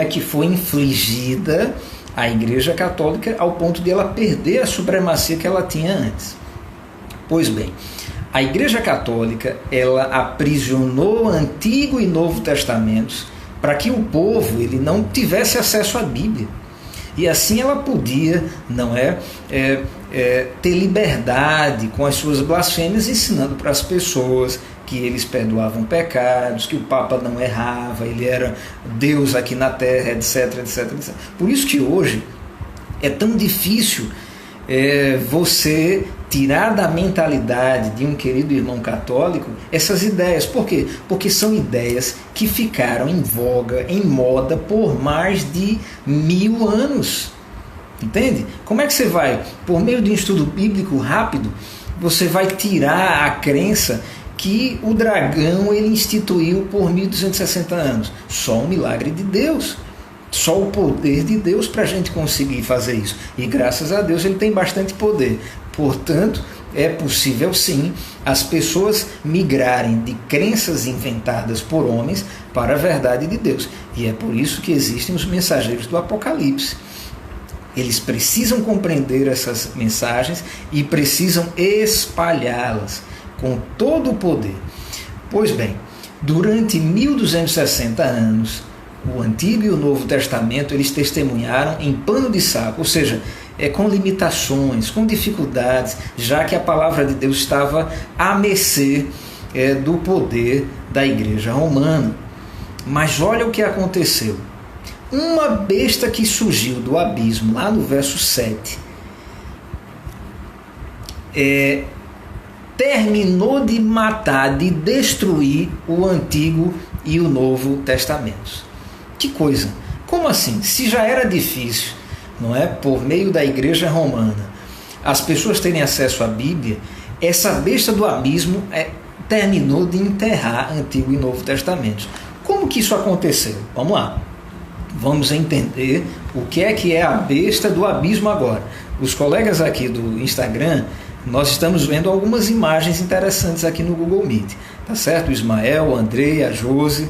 que foi infligida à Igreja Católica ao ponto de ela perder a supremacia que ela tinha antes. Pois bem, a Igreja Católica ela aprisionou Antigo e Novo Testamentos para que o povo ele não tivesse acesso à Bíblia. E assim ela podia ter liberdade com as suas blasfêmias, ensinando para as pessoas que eles perdoavam pecados, que o Papa não errava, ele era Deus aqui na Terra, etc. Por isso que hoje é tão difícil você tirar da mentalidade de um querido irmão católico essas ideias. Por quê? Porque são ideias que ficaram em voga, em moda por mais de 1000 anos. Entende? Como é que você vai, por meio de um estudo bíblico rápido, você vai tirar a crença que o dragão ele instituiu por 1260 anos? Só um milagre de Deus. Só o poder de Deus para a gente conseguir fazer isso. E graças a Deus ele tem bastante poder. Portanto, é possível sim as pessoas migrarem de crenças inventadas por homens para a verdade de Deus. E é por isso que existem os mensageiros do Apocalipse. Eles precisam compreender essas mensagens e precisam espalhá-las com todo o poder. Pois bem, durante 1260 anos, o Antigo e o Novo Testamento eles testemunharam em pano de saco, ou seja, com limitações, com dificuldades, já que a palavra de Deus estava à mercê do poder da Igreja Romana. Mas olha o que aconteceu. Uma besta que surgiu do abismo, lá no verso 7, terminou de matar, de destruir o Antigo e o Novo Testamentos. Que coisa! Como assim? Se já era difícil, por meio da Igreja Romana, as pessoas terem acesso à Bíblia, essa besta do abismo terminou de enterrar Antigo e Novo Testamentos. Como que isso aconteceu? Vamos lá. Vamos entender o que é a besta do abismo agora. Os colegas aqui do Instagram nós estamos vendo algumas imagens interessantes aqui no Google Meet, tá certo? O Ismael, o Andrei, a Josi.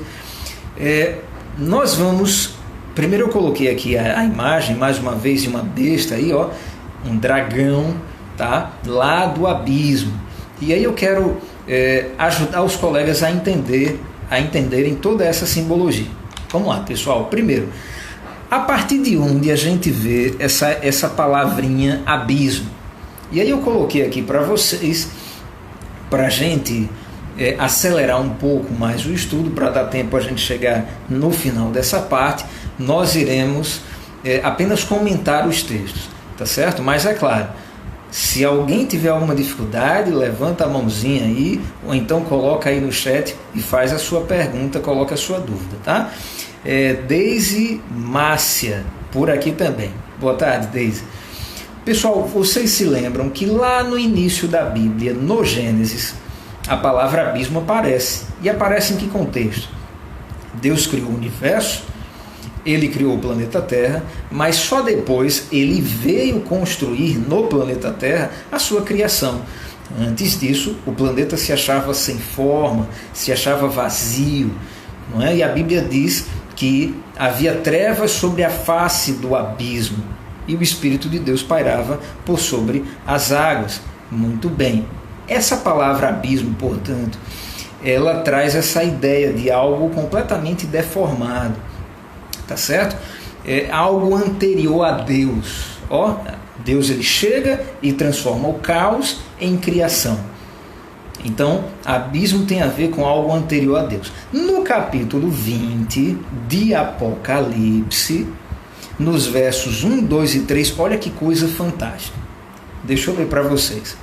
Nós vamos... Primeiro eu coloquei aqui a imagem, mais uma vez, de uma besta aí, ó, um dragão, tá? Lá do abismo. E aí eu quero ajudar os colegas a entenderem toda essa simbologia. Vamos lá, pessoal. Primeiro, a partir de onde a gente vê essa palavrinha abismo? E aí eu coloquei aqui para vocês, para a gente acelerar um pouco mais o estudo, para dar tempo a gente chegar no final dessa parte, nós iremos apenas comentar os textos, tá certo? Mas é claro, se alguém tiver alguma dificuldade, levanta a mãozinha aí, ou então coloca aí no chat e faz a sua pergunta, coloca a sua dúvida, tá? Deise Márcia, por aqui também. Boa tarde, Deise. Pessoal, vocês se lembram que lá no início da Bíblia, no Gênesis, a palavra abismo aparece. E aparece em que contexto? Deus criou o universo, ele criou o planeta Terra, mas só depois ele veio construir no planeta Terra a sua criação. Antes disso, o planeta se achava sem forma, se achava vazio, não é? E a Bíblia diz que havia trevas sobre a face do abismo e o Espírito de Deus pairava por sobre as águas. Muito bem. Essa palavra abismo, portanto, ela traz essa ideia de algo completamente deformado, tá certo? É algo anterior a Deus. Ó, Deus ele chega e transforma o caos em criação. Então, abismo tem a ver com algo anterior a Deus. No capítulo 20 de Apocalipse, nos versos 1, 2 e 3, olha que coisa fantástica. Deixa eu ler para vocês.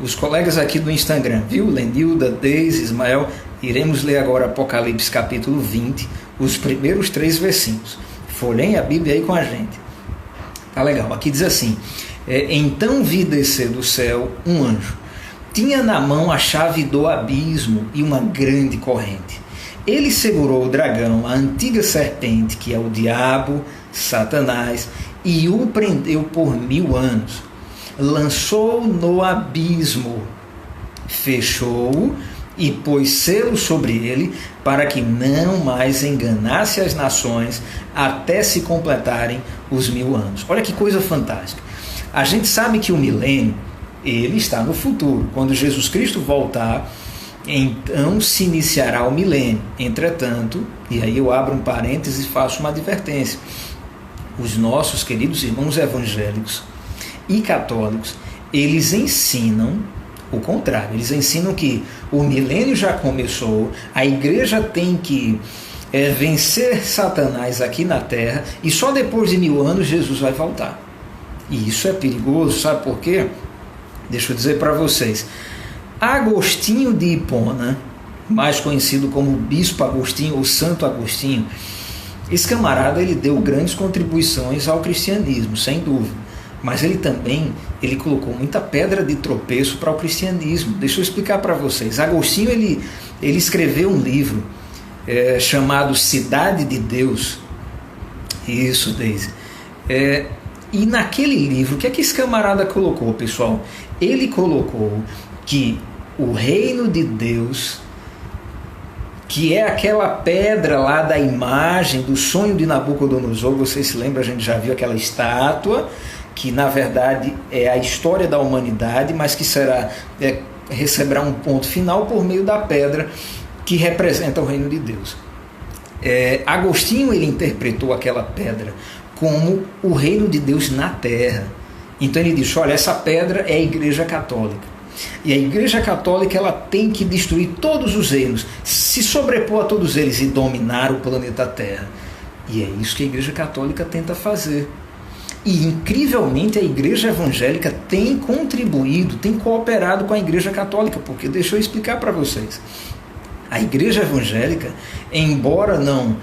Os colegas aqui do Instagram, viu? Lenilda, Deise, Ismael, iremos ler agora Apocalipse capítulo 20, os primeiros 3 versículos. Folhem a Bíblia aí com a gente. Tá legal. Aqui diz assim: então vi descer do céu um anjo. Tinha na mão a chave do abismo e uma grande corrente. Ele segurou o dragão, a antiga serpente, que é o diabo, Satanás, e o prendeu por 1000 anos. Lançou no abismo, fechou-o e pôs selo sobre ele, para que não mais enganasse as nações até se completarem os 1000 anos. Olha que coisa fantástica. A gente sabe que o milênio, ele está no futuro. Quando Jesus Cristo voltar, então se iniciará o milênio. Entretanto, e aí eu abro um parênteses e faço uma advertência, os nossos queridos irmãos evangélicos e católicos, eles ensinam o contrário. Eles ensinam que o milênio já começou, a igreja tem que vencer Satanás aqui na terra, e só depois de 1000 anos Jesus vai voltar. E isso é perigoso, sabe por quê? Deixa eu dizer para vocês. Agostinho de Hipona, mais conhecido como Bispo Agostinho ou Santo Agostinho, esse camarada ele deu grandes contribuições ao cristianismo, sem dúvida. Mas ele colocou muita pedra de tropeço para o cristianismo. Deixa eu explicar para vocês. Agostinho ele escreveu um livro chamado Cidade de Deus. Isso, Deise. E naquele livro, o que é que esse camarada colocou, pessoal? Ele colocou que o reino de Deus, que é aquela pedra lá da imagem do sonho de Nabucodonosor, vocês se lembram, a gente já viu aquela estátua, que na verdade é a história da humanidade, mas que receberá um ponto final por meio da pedra que representa o reino de Deus. Agostinho ele interpretou aquela pedra como o reino de Deus na terra. Então ele diz, olha, essa pedra é a Igreja Católica. E a Igreja Católica ela tem que destruir todos os reinos, se sobrepor a todos eles e dominar o planeta Terra. E é isso que a Igreja Católica tenta fazer. E incrivelmente a Igreja Evangélica tem contribuído, tem cooperado com a Igreja Católica, porque deixa eu explicar para vocês. A Igreja Evangélica, embora não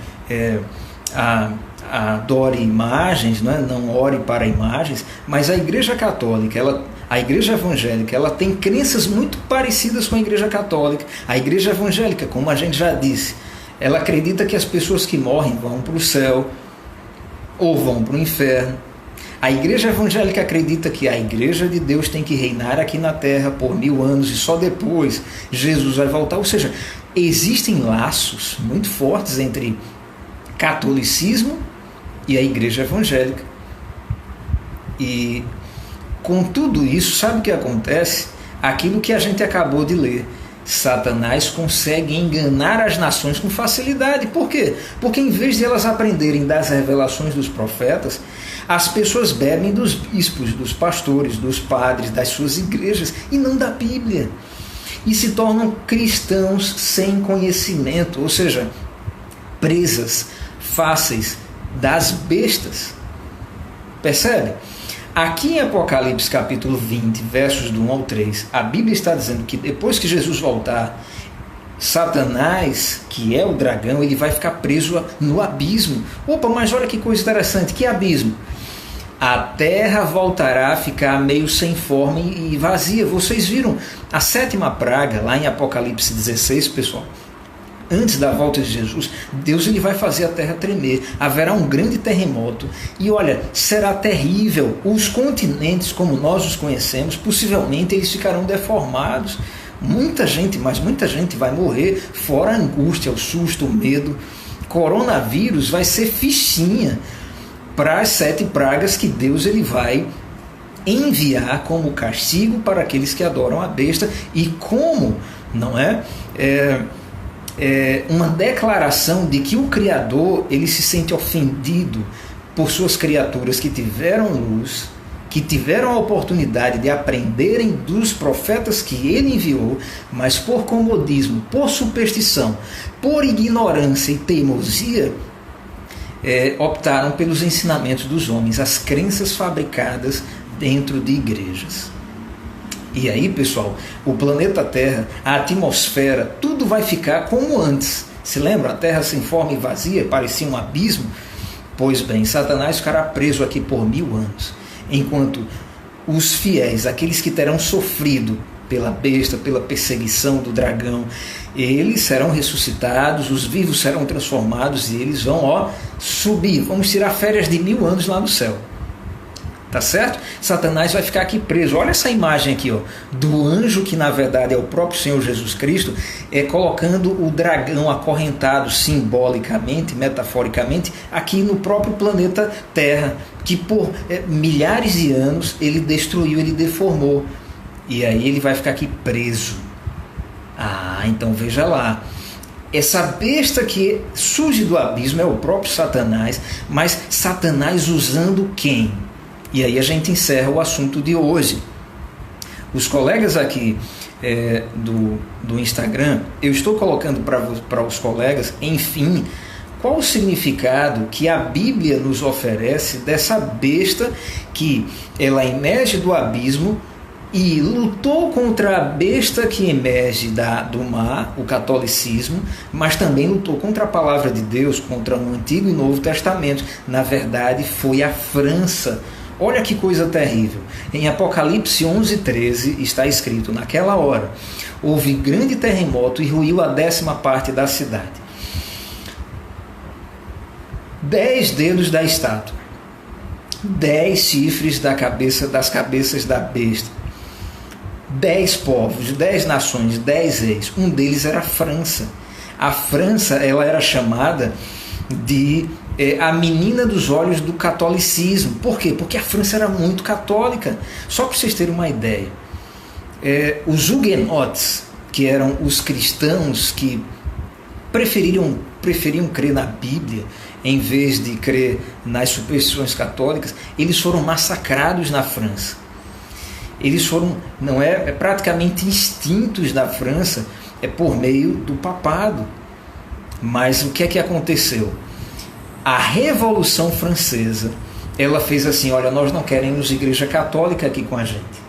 adore imagens, não ore para imagens, mas a Igreja Católica, a Igreja Evangélica, ela tem crenças muito parecidas com a Igreja Católica. A Igreja Evangélica, como a gente já disse, ela acredita que as pessoas que morrem vão para o céu ou vão para o inferno. A igreja evangélica acredita que a igreja de Deus tem que reinar aqui na terra por 1000 anos e só depois Jesus vai voltar. Ou seja, existem laços muito fortes entre catolicismo e a igreja evangélica. E com tudo isso, sabe o que acontece? Aquilo que a gente acabou de ler. Satanás consegue enganar as nações com facilidade. Por quê? Porque em vez de elas aprenderem das revelações dos profetas, as pessoas bebem dos bispos, dos pastores, dos padres, das suas igrejas e não da Bíblia. E se tornam cristãos sem conhecimento, ou seja, presas fáceis das bestas. Percebe? Aqui em Apocalipse capítulo 20, versos do 1 ao 3, a Bíblia está dizendo que depois que Jesus voltar, Satanás, que é o dragão, ele vai ficar preso no abismo. Opa, mas olha que coisa interessante, que abismo? A terra voltará a ficar meio sem forma e vazia. Vocês viram a 7ª praga lá em Apocalipse 16, pessoal? Antes da volta de Jesus, Deus ele vai fazer a terra tremer, haverá um grande terremoto e olha, será terrível. Os continentes como nós os conhecemos, possivelmente eles ficarão deformados. Muita gente, mas muita gente vai morrer, fora a angústia, o susto, o medo. Coronavírus vai ser fichinha para as 7 pragas que Deus ele vai enviar como castigo para aqueles que adoram a besta e como, não é uma declaração de que o Criador ele se sente ofendido por suas criaturas que tiveram luz, que tiveram a oportunidade de aprenderem dos profetas que ele enviou, mas por comodismo, por superstição, por ignorância e teimosia, optaram pelos ensinamentos dos homens, as crenças fabricadas dentro de igrejas. E aí, pessoal, o planeta Terra, a atmosfera, tudo vai ficar como antes. Se lembra? A Terra sem forma e vazia, parecia um abismo? Pois bem, Satanás ficará preso aqui por 1000 anos, enquanto os fiéis, aqueles que terão sofrido pela besta, pela perseguição do dragão, eles serão ressuscitados, os vivos serão transformados e eles vão subir. Vamos tirar férias de 1000 anos lá no céu. Tá certo? Satanás vai ficar aqui preso. Olha essa imagem aqui, do anjo que na verdade é o próprio Senhor Jesus Cristo, colocando o dragão acorrentado simbolicamente, metaforicamente, aqui no próprio planeta Terra, que por milhares de anos ele destruiu, ele deformou. E aí ele vai ficar aqui preso. Então veja lá. Essa besta que surge do abismo é o próprio Satanás, mas Satanás usando quem? E aí a gente encerra o assunto de hoje. Os colegas aqui do Instagram, eu estou colocando para os colegas, enfim, qual o significado que a Bíblia nos oferece dessa besta que ela emerge do abismo e lutou contra a besta que emerge do mar, o catolicismo, mas também lutou contra a palavra de Deus, contra o Antigo e Novo Testamento. Na verdade, foi a França. Olha que coisa terrível. Em Apocalipse 11:13 está escrito: naquela hora houve grande terremoto e ruiu a 10ª parte da cidade. 10 dedos da estátua, 10 chifres das cabeças da besta, 10 povos, 10 nações, 10 reis. Um deles era a França. A França ela era chamada de a menina dos olhos do catolicismo. Por quê? Porque a França era muito católica. Só para vocês terem uma ideia, os huguenotes, que eram os cristãos que preferiam crer na Bíblia em vez de crer nas superstições católicas, eles foram massacrados na França. Eles foram praticamente extintos da França por meio do papado. Mas o que é que aconteceu? A Revolução Francesa, ela fez assim: olha, nós não queremos igreja católica aqui com a gente.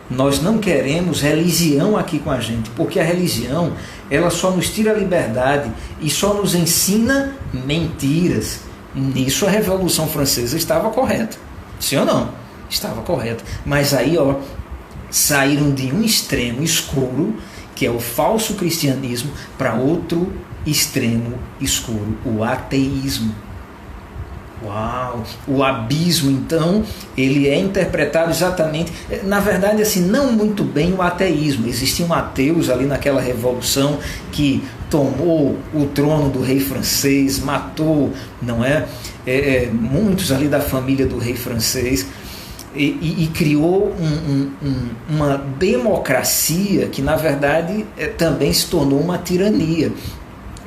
Nós não queremos religião aqui com a gente, porque a religião, ela só nos tira a liberdade e só nos ensina mentiras. Nisso a Revolução Francesa estava correta. Sim ou não? Estava correta. Mas aí, saíram de um extremo escuro, que é o falso cristianismo, para outro extremo escuro, o ateísmo. Uau! O abismo, então, ele é interpretado exatamente, na verdade, assim, não muito bem o ateísmo. Existiam ateus ali naquela revolução que tomou o trono do rei francês, matou, não é? Muitos ali da família do rei francês, e criou uma democracia que, na verdade, também se tornou uma tirania.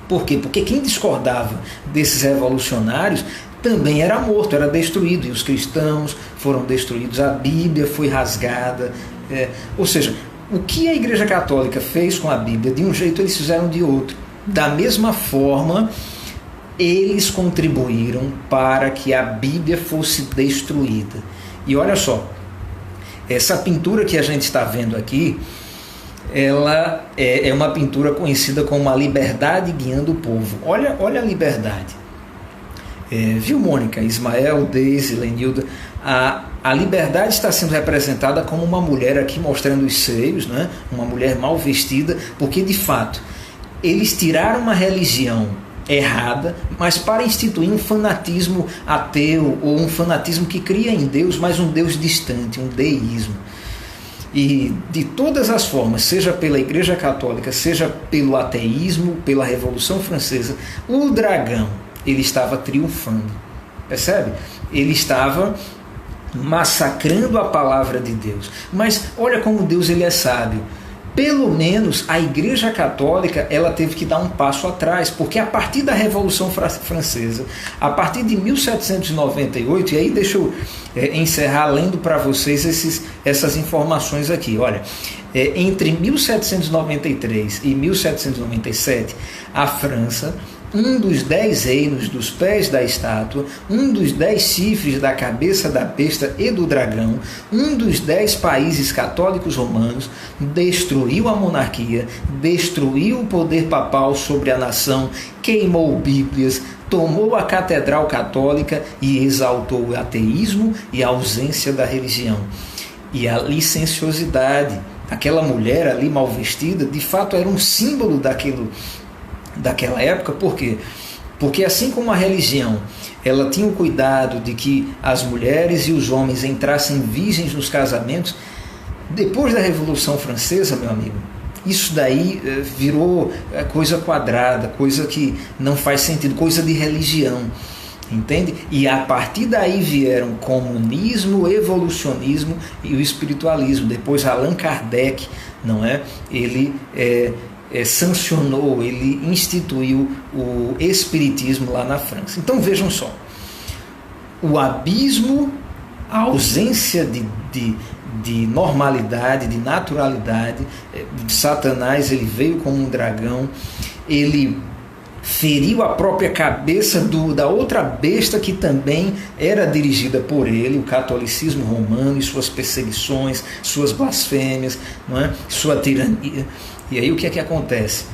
Por quê? Porque quem discordava desses revolucionários também era morto, era destruído, e os cristãos foram destruídos, a Bíblia foi rasgada. Ou seja, o que a Igreja Católica fez com a Bíblia, de um jeito eles fizeram de outro. Da mesma forma, eles contribuíram para que a Bíblia fosse destruída. E olha só, essa pintura que a gente está vendo aqui, ela é uma pintura conhecida como a liberdade guiando o povo. Olha a liberdade. Viu, Mônica, Ismael, Deise, Lenilda? A liberdade está sendo representada como uma mulher aqui mostrando os seios, né? Uma mulher mal vestida, porque de fato eles tiraram uma religião errada, mas para instituir um fanatismo ateu, ou um fanatismo que cria em Deus, mas um Deus distante, um deísmo. E de todas as formas, seja pela Igreja Católica, seja pelo ateísmo, pela Revolução Francesa, o dragão, ele estava triunfando, percebe? Ele estava massacrando a palavra de Deus. Mas olha como Deus ele é sábio. Pelo menos a Igreja Católica ela teve que dar um passo atrás, porque a partir da Revolução Francesa, a partir de 1798, e aí deixa eu encerrar lendo para vocês essas informações aqui. Olha, entre 1793 e 1797, a França, um dos 10 reinos dos pés da estátua, um dos 10 chifres da cabeça da besta e do dragão, um dos 10 países católicos romanos, destruiu a monarquia, destruiu o poder papal sobre a nação, queimou Bíblias, tomou a catedral católica e exaltou o ateísmo e a ausência da religião. E a licenciosidade, aquela mulher ali mal vestida, de fato era um símbolo daquela época. Por quê? Porque assim como a religião ela tinha o cuidado de que as mulheres e os homens entrassem virgens nos casamentos, depois da Revolução Francesa, meu amigo, isso daí virou coisa quadrada, coisa que não faz sentido, coisa de religião, entende? E a partir daí vieram comunismo, evolucionismo e o espiritualismo. Depois Allan Kardec, não é? Ele sancionou, ele instituiu o espiritismo lá na França. Então vejam só, o abismo, a ausência de normalidade, de naturalidade, Satanás ele veio como um dragão, ele feriu a própria cabeça da outra besta que também era dirigida por ele, o catolicismo romano e suas perseguições, suas blasfêmias, não é? Sua tirania. E aí o que é que acontece?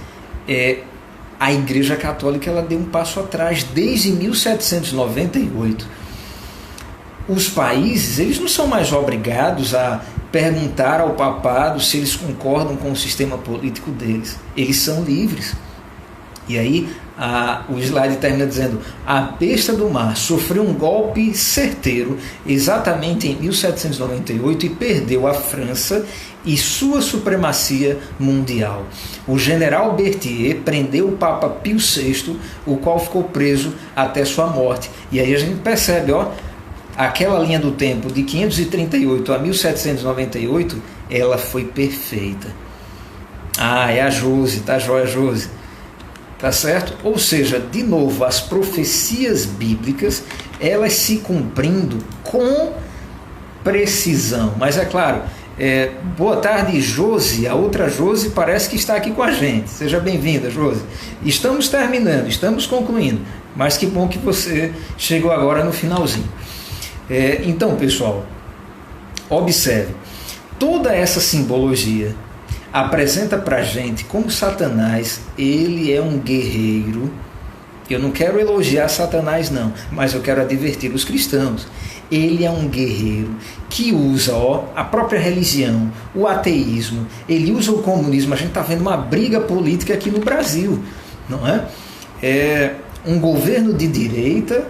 A Igreja Católica ela deu um passo atrás. Desde 1798, os países eles não são mais obrigados a perguntar ao papado se eles concordam com o sistema político deles. Eles são livres. E aí o slide termina dizendo: a besta do mar sofreu um golpe certeiro exatamente em 1798 e perdeu a França e sua supremacia mundial. O general Berthier prendeu o Papa Pio VI, o qual ficou preso até sua morte. E aí a gente percebe, aquela linha do tempo de 538 a 1798, ela foi perfeita. É a Josi, tá joia, Josi? Tá certo? Ou seja, de novo, as profecias bíblicas, elas se cumprindo com precisão. Mas é claro, boa tarde, Josi. A outra Josi parece que está aqui com a gente. Seja bem-vinda, Josi. Estamos terminando, estamos concluindo, mas que bom que você chegou agora no finalzinho. Então, pessoal, observe, toda essa simbologia apresenta para a gente como Satanás, ele é um guerreiro. Eu não quero elogiar Satanás não, mas eu quero advertir os cristãos. Ele é um guerreiro que usa a própria religião, o ateísmo, ele usa o comunismo. A gente está vendo uma briga política aqui no Brasil, não é? Um governo de direita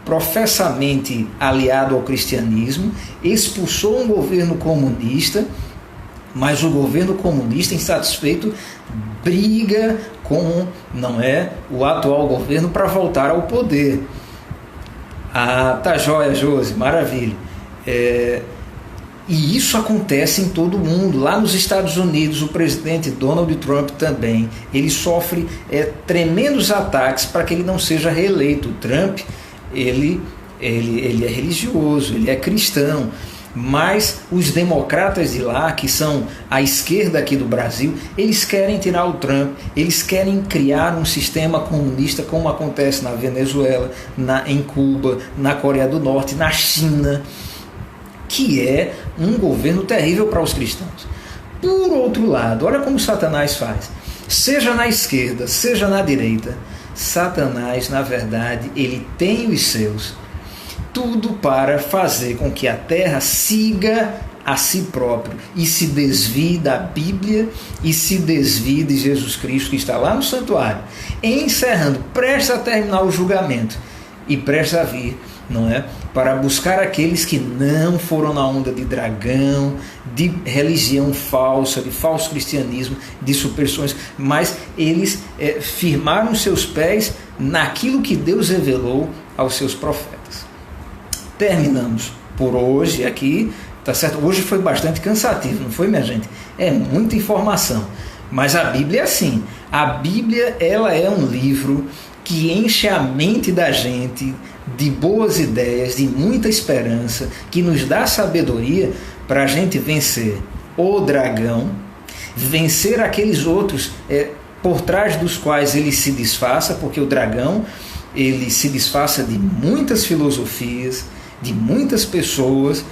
professamente aliado ao cristianismo, expulsou um governo comunista, mas o governo comunista, insatisfeito, briga com o atual governo para voltar ao poder. Ah, tá joia, Josi, maravilha. E isso acontece em todo o mundo. Lá nos Estados Unidos, o presidente Donald Trump também, ele sofre tremendos ataques para que ele não seja reeleito. O Trump, ele é religioso, ele é cristão, mas os democratas de lá, que são a esquerda aqui do Brasil, eles querem tirar o Trump, eles querem criar um sistema comunista como acontece na Venezuela, em Cuba, na Coreia do Norte, na China, que é um governo terrível para os cristãos. Por outro lado, olha como Satanás faz. Seja na esquerda, seja na direita, Satanás, na verdade, ele tem os seus, tudo para fazer com que a terra siga a si próprio e se desvie da Bíblia e se desvie de Jesus Cristo, que está lá no santuário, encerrando, presta a terminar o julgamento e presta a vir, para buscar aqueles que não foram na onda de dragão, de religião falsa, de falso cristianismo, de superstições, mas eles firmaram seus pés naquilo que Deus revelou aos seus profetas. Terminamos por hoje aqui, tá certo? Hoje foi bastante cansativo, não foi, minha gente? É muita informação, mas a Bíblia é assim. A Bíblia, ela é um livro que enche a mente da gente de boas ideias, de muita esperança, que nos dá sabedoria para a gente vencer o dragão, vencer aqueles outros por trás dos quais ele se disfarça, porque o dragão, ele se disfarça de muitas filosofias, de muitas pessoas,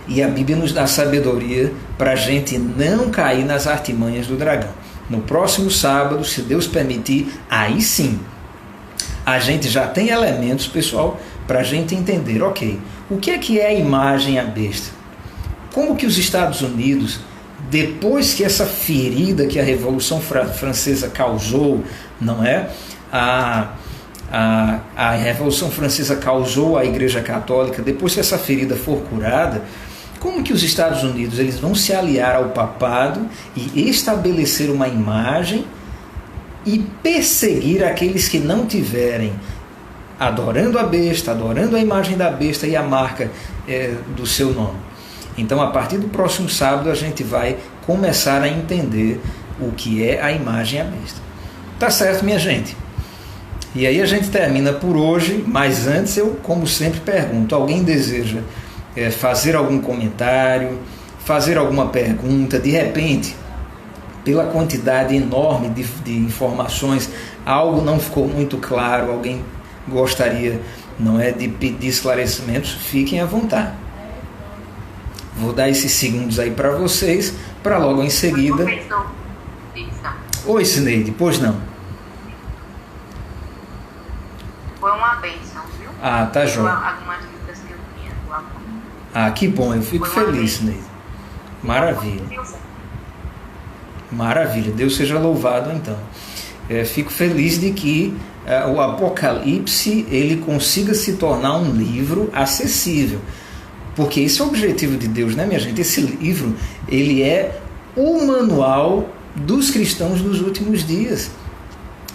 e a Bíblia nos dá sabedoria para a gente não cair nas artimanhas do dragão. No próximo sábado, se Deus permitir, aí sim, a gente já tem elementos, pessoal, para a gente entender, ok, o que é a imagem à besta? Como que os Estados Unidos, depois que essa ferida que a Revolução Francesa causou, a Revolução Francesa causou à Igreja Católica, depois que essa ferida for curada, como que os Estados Unidos eles vão se aliar ao papado e estabelecer uma imagem e perseguir aqueles que não tiverem adorando a besta, adorando a imagem da besta e a marca do seu nome? Então, a partir do próximo sábado, a gente vai começar a entender o que é a imagem à besta. Tá certo, minha gente? E aí a gente termina por hoje, mas antes eu, como sempre, pergunto: alguém deseja fazer algum comentário, fazer alguma pergunta? De repente, pela quantidade enorme de informações, algo não ficou muito claro, alguém gostaria de pedir esclarecimentos, fiquem à vontade. Vou dar esses segundos aí para vocês, para logo em seguida... Oi, Sineide, pois não? Foi uma bênção, viu? Ah, tá jóia. Algumas dúvidas que eu tinha do aluno. Ah, que bom, eu fico feliz, Sineide. Maravilha. Maravilha, Deus seja louvado então. Fico feliz de que o Apocalipse ele consiga se tornar um livro acessível, porque esse é o objetivo de Deus, né, minha gente? Esse livro, ele é o manual dos cristãos nos últimos dias.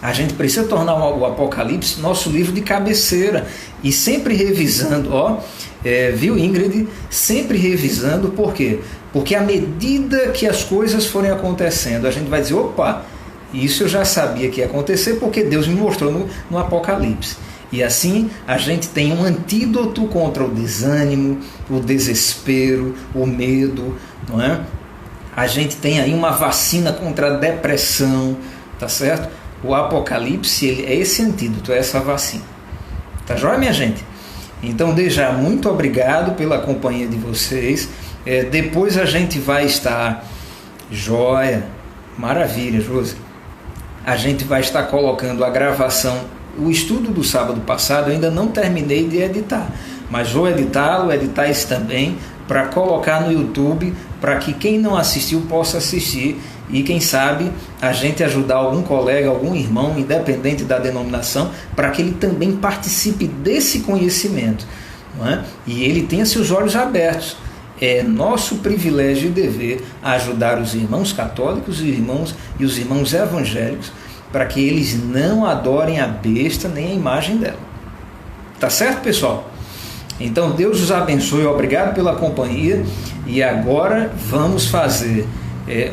A gente precisa tornar o Apocalipse nosso livro de cabeceira e sempre revisando, viu, Ingrid? Sempre revisando, por quê? Porque à medida que as coisas forem acontecendo, a gente vai dizer, opa, isso eu já sabia que ia acontecer porque Deus me mostrou no Apocalipse. E assim a gente tem um antídoto contra o desânimo, o desespero, o medo, não é? A gente tem aí uma vacina contra a depressão, tá certo? O Apocalipse ele é esse antídoto, é essa vacina. Tá joia, minha gente? Então, desde já, muito obrigado pela companhia de vocês. Depois a gente vai estar... Joia! Maravilha, Josi. A gente vai estar colocando a gravação. O estudo do sábado passado eu ainda não terminei de editar, mas vou editá-lo, editar esse também, para colocar no YouTube, para que quem não assistiu possa assistir e quem sabe a gente ajudar algum colega, algum irmão, independente da denominação, para que ele também participe desse conhecimento, não é? E ele tenha seus olhos abertos. É nosso privilégio e dever ajudar os irmãos católicos e os irmãos evangélicos para que eles não adorem a besta nem a imagem dela. Tá certo, pessoal? Então Deus os abençoe, obrigado pela companhia, e agora vamos fazer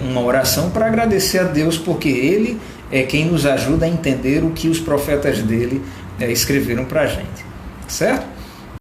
uma oração para agradecer a Deus, porque Ele é quem nos ajuda a entender o que os profetas dele escreveram para a gente, certo?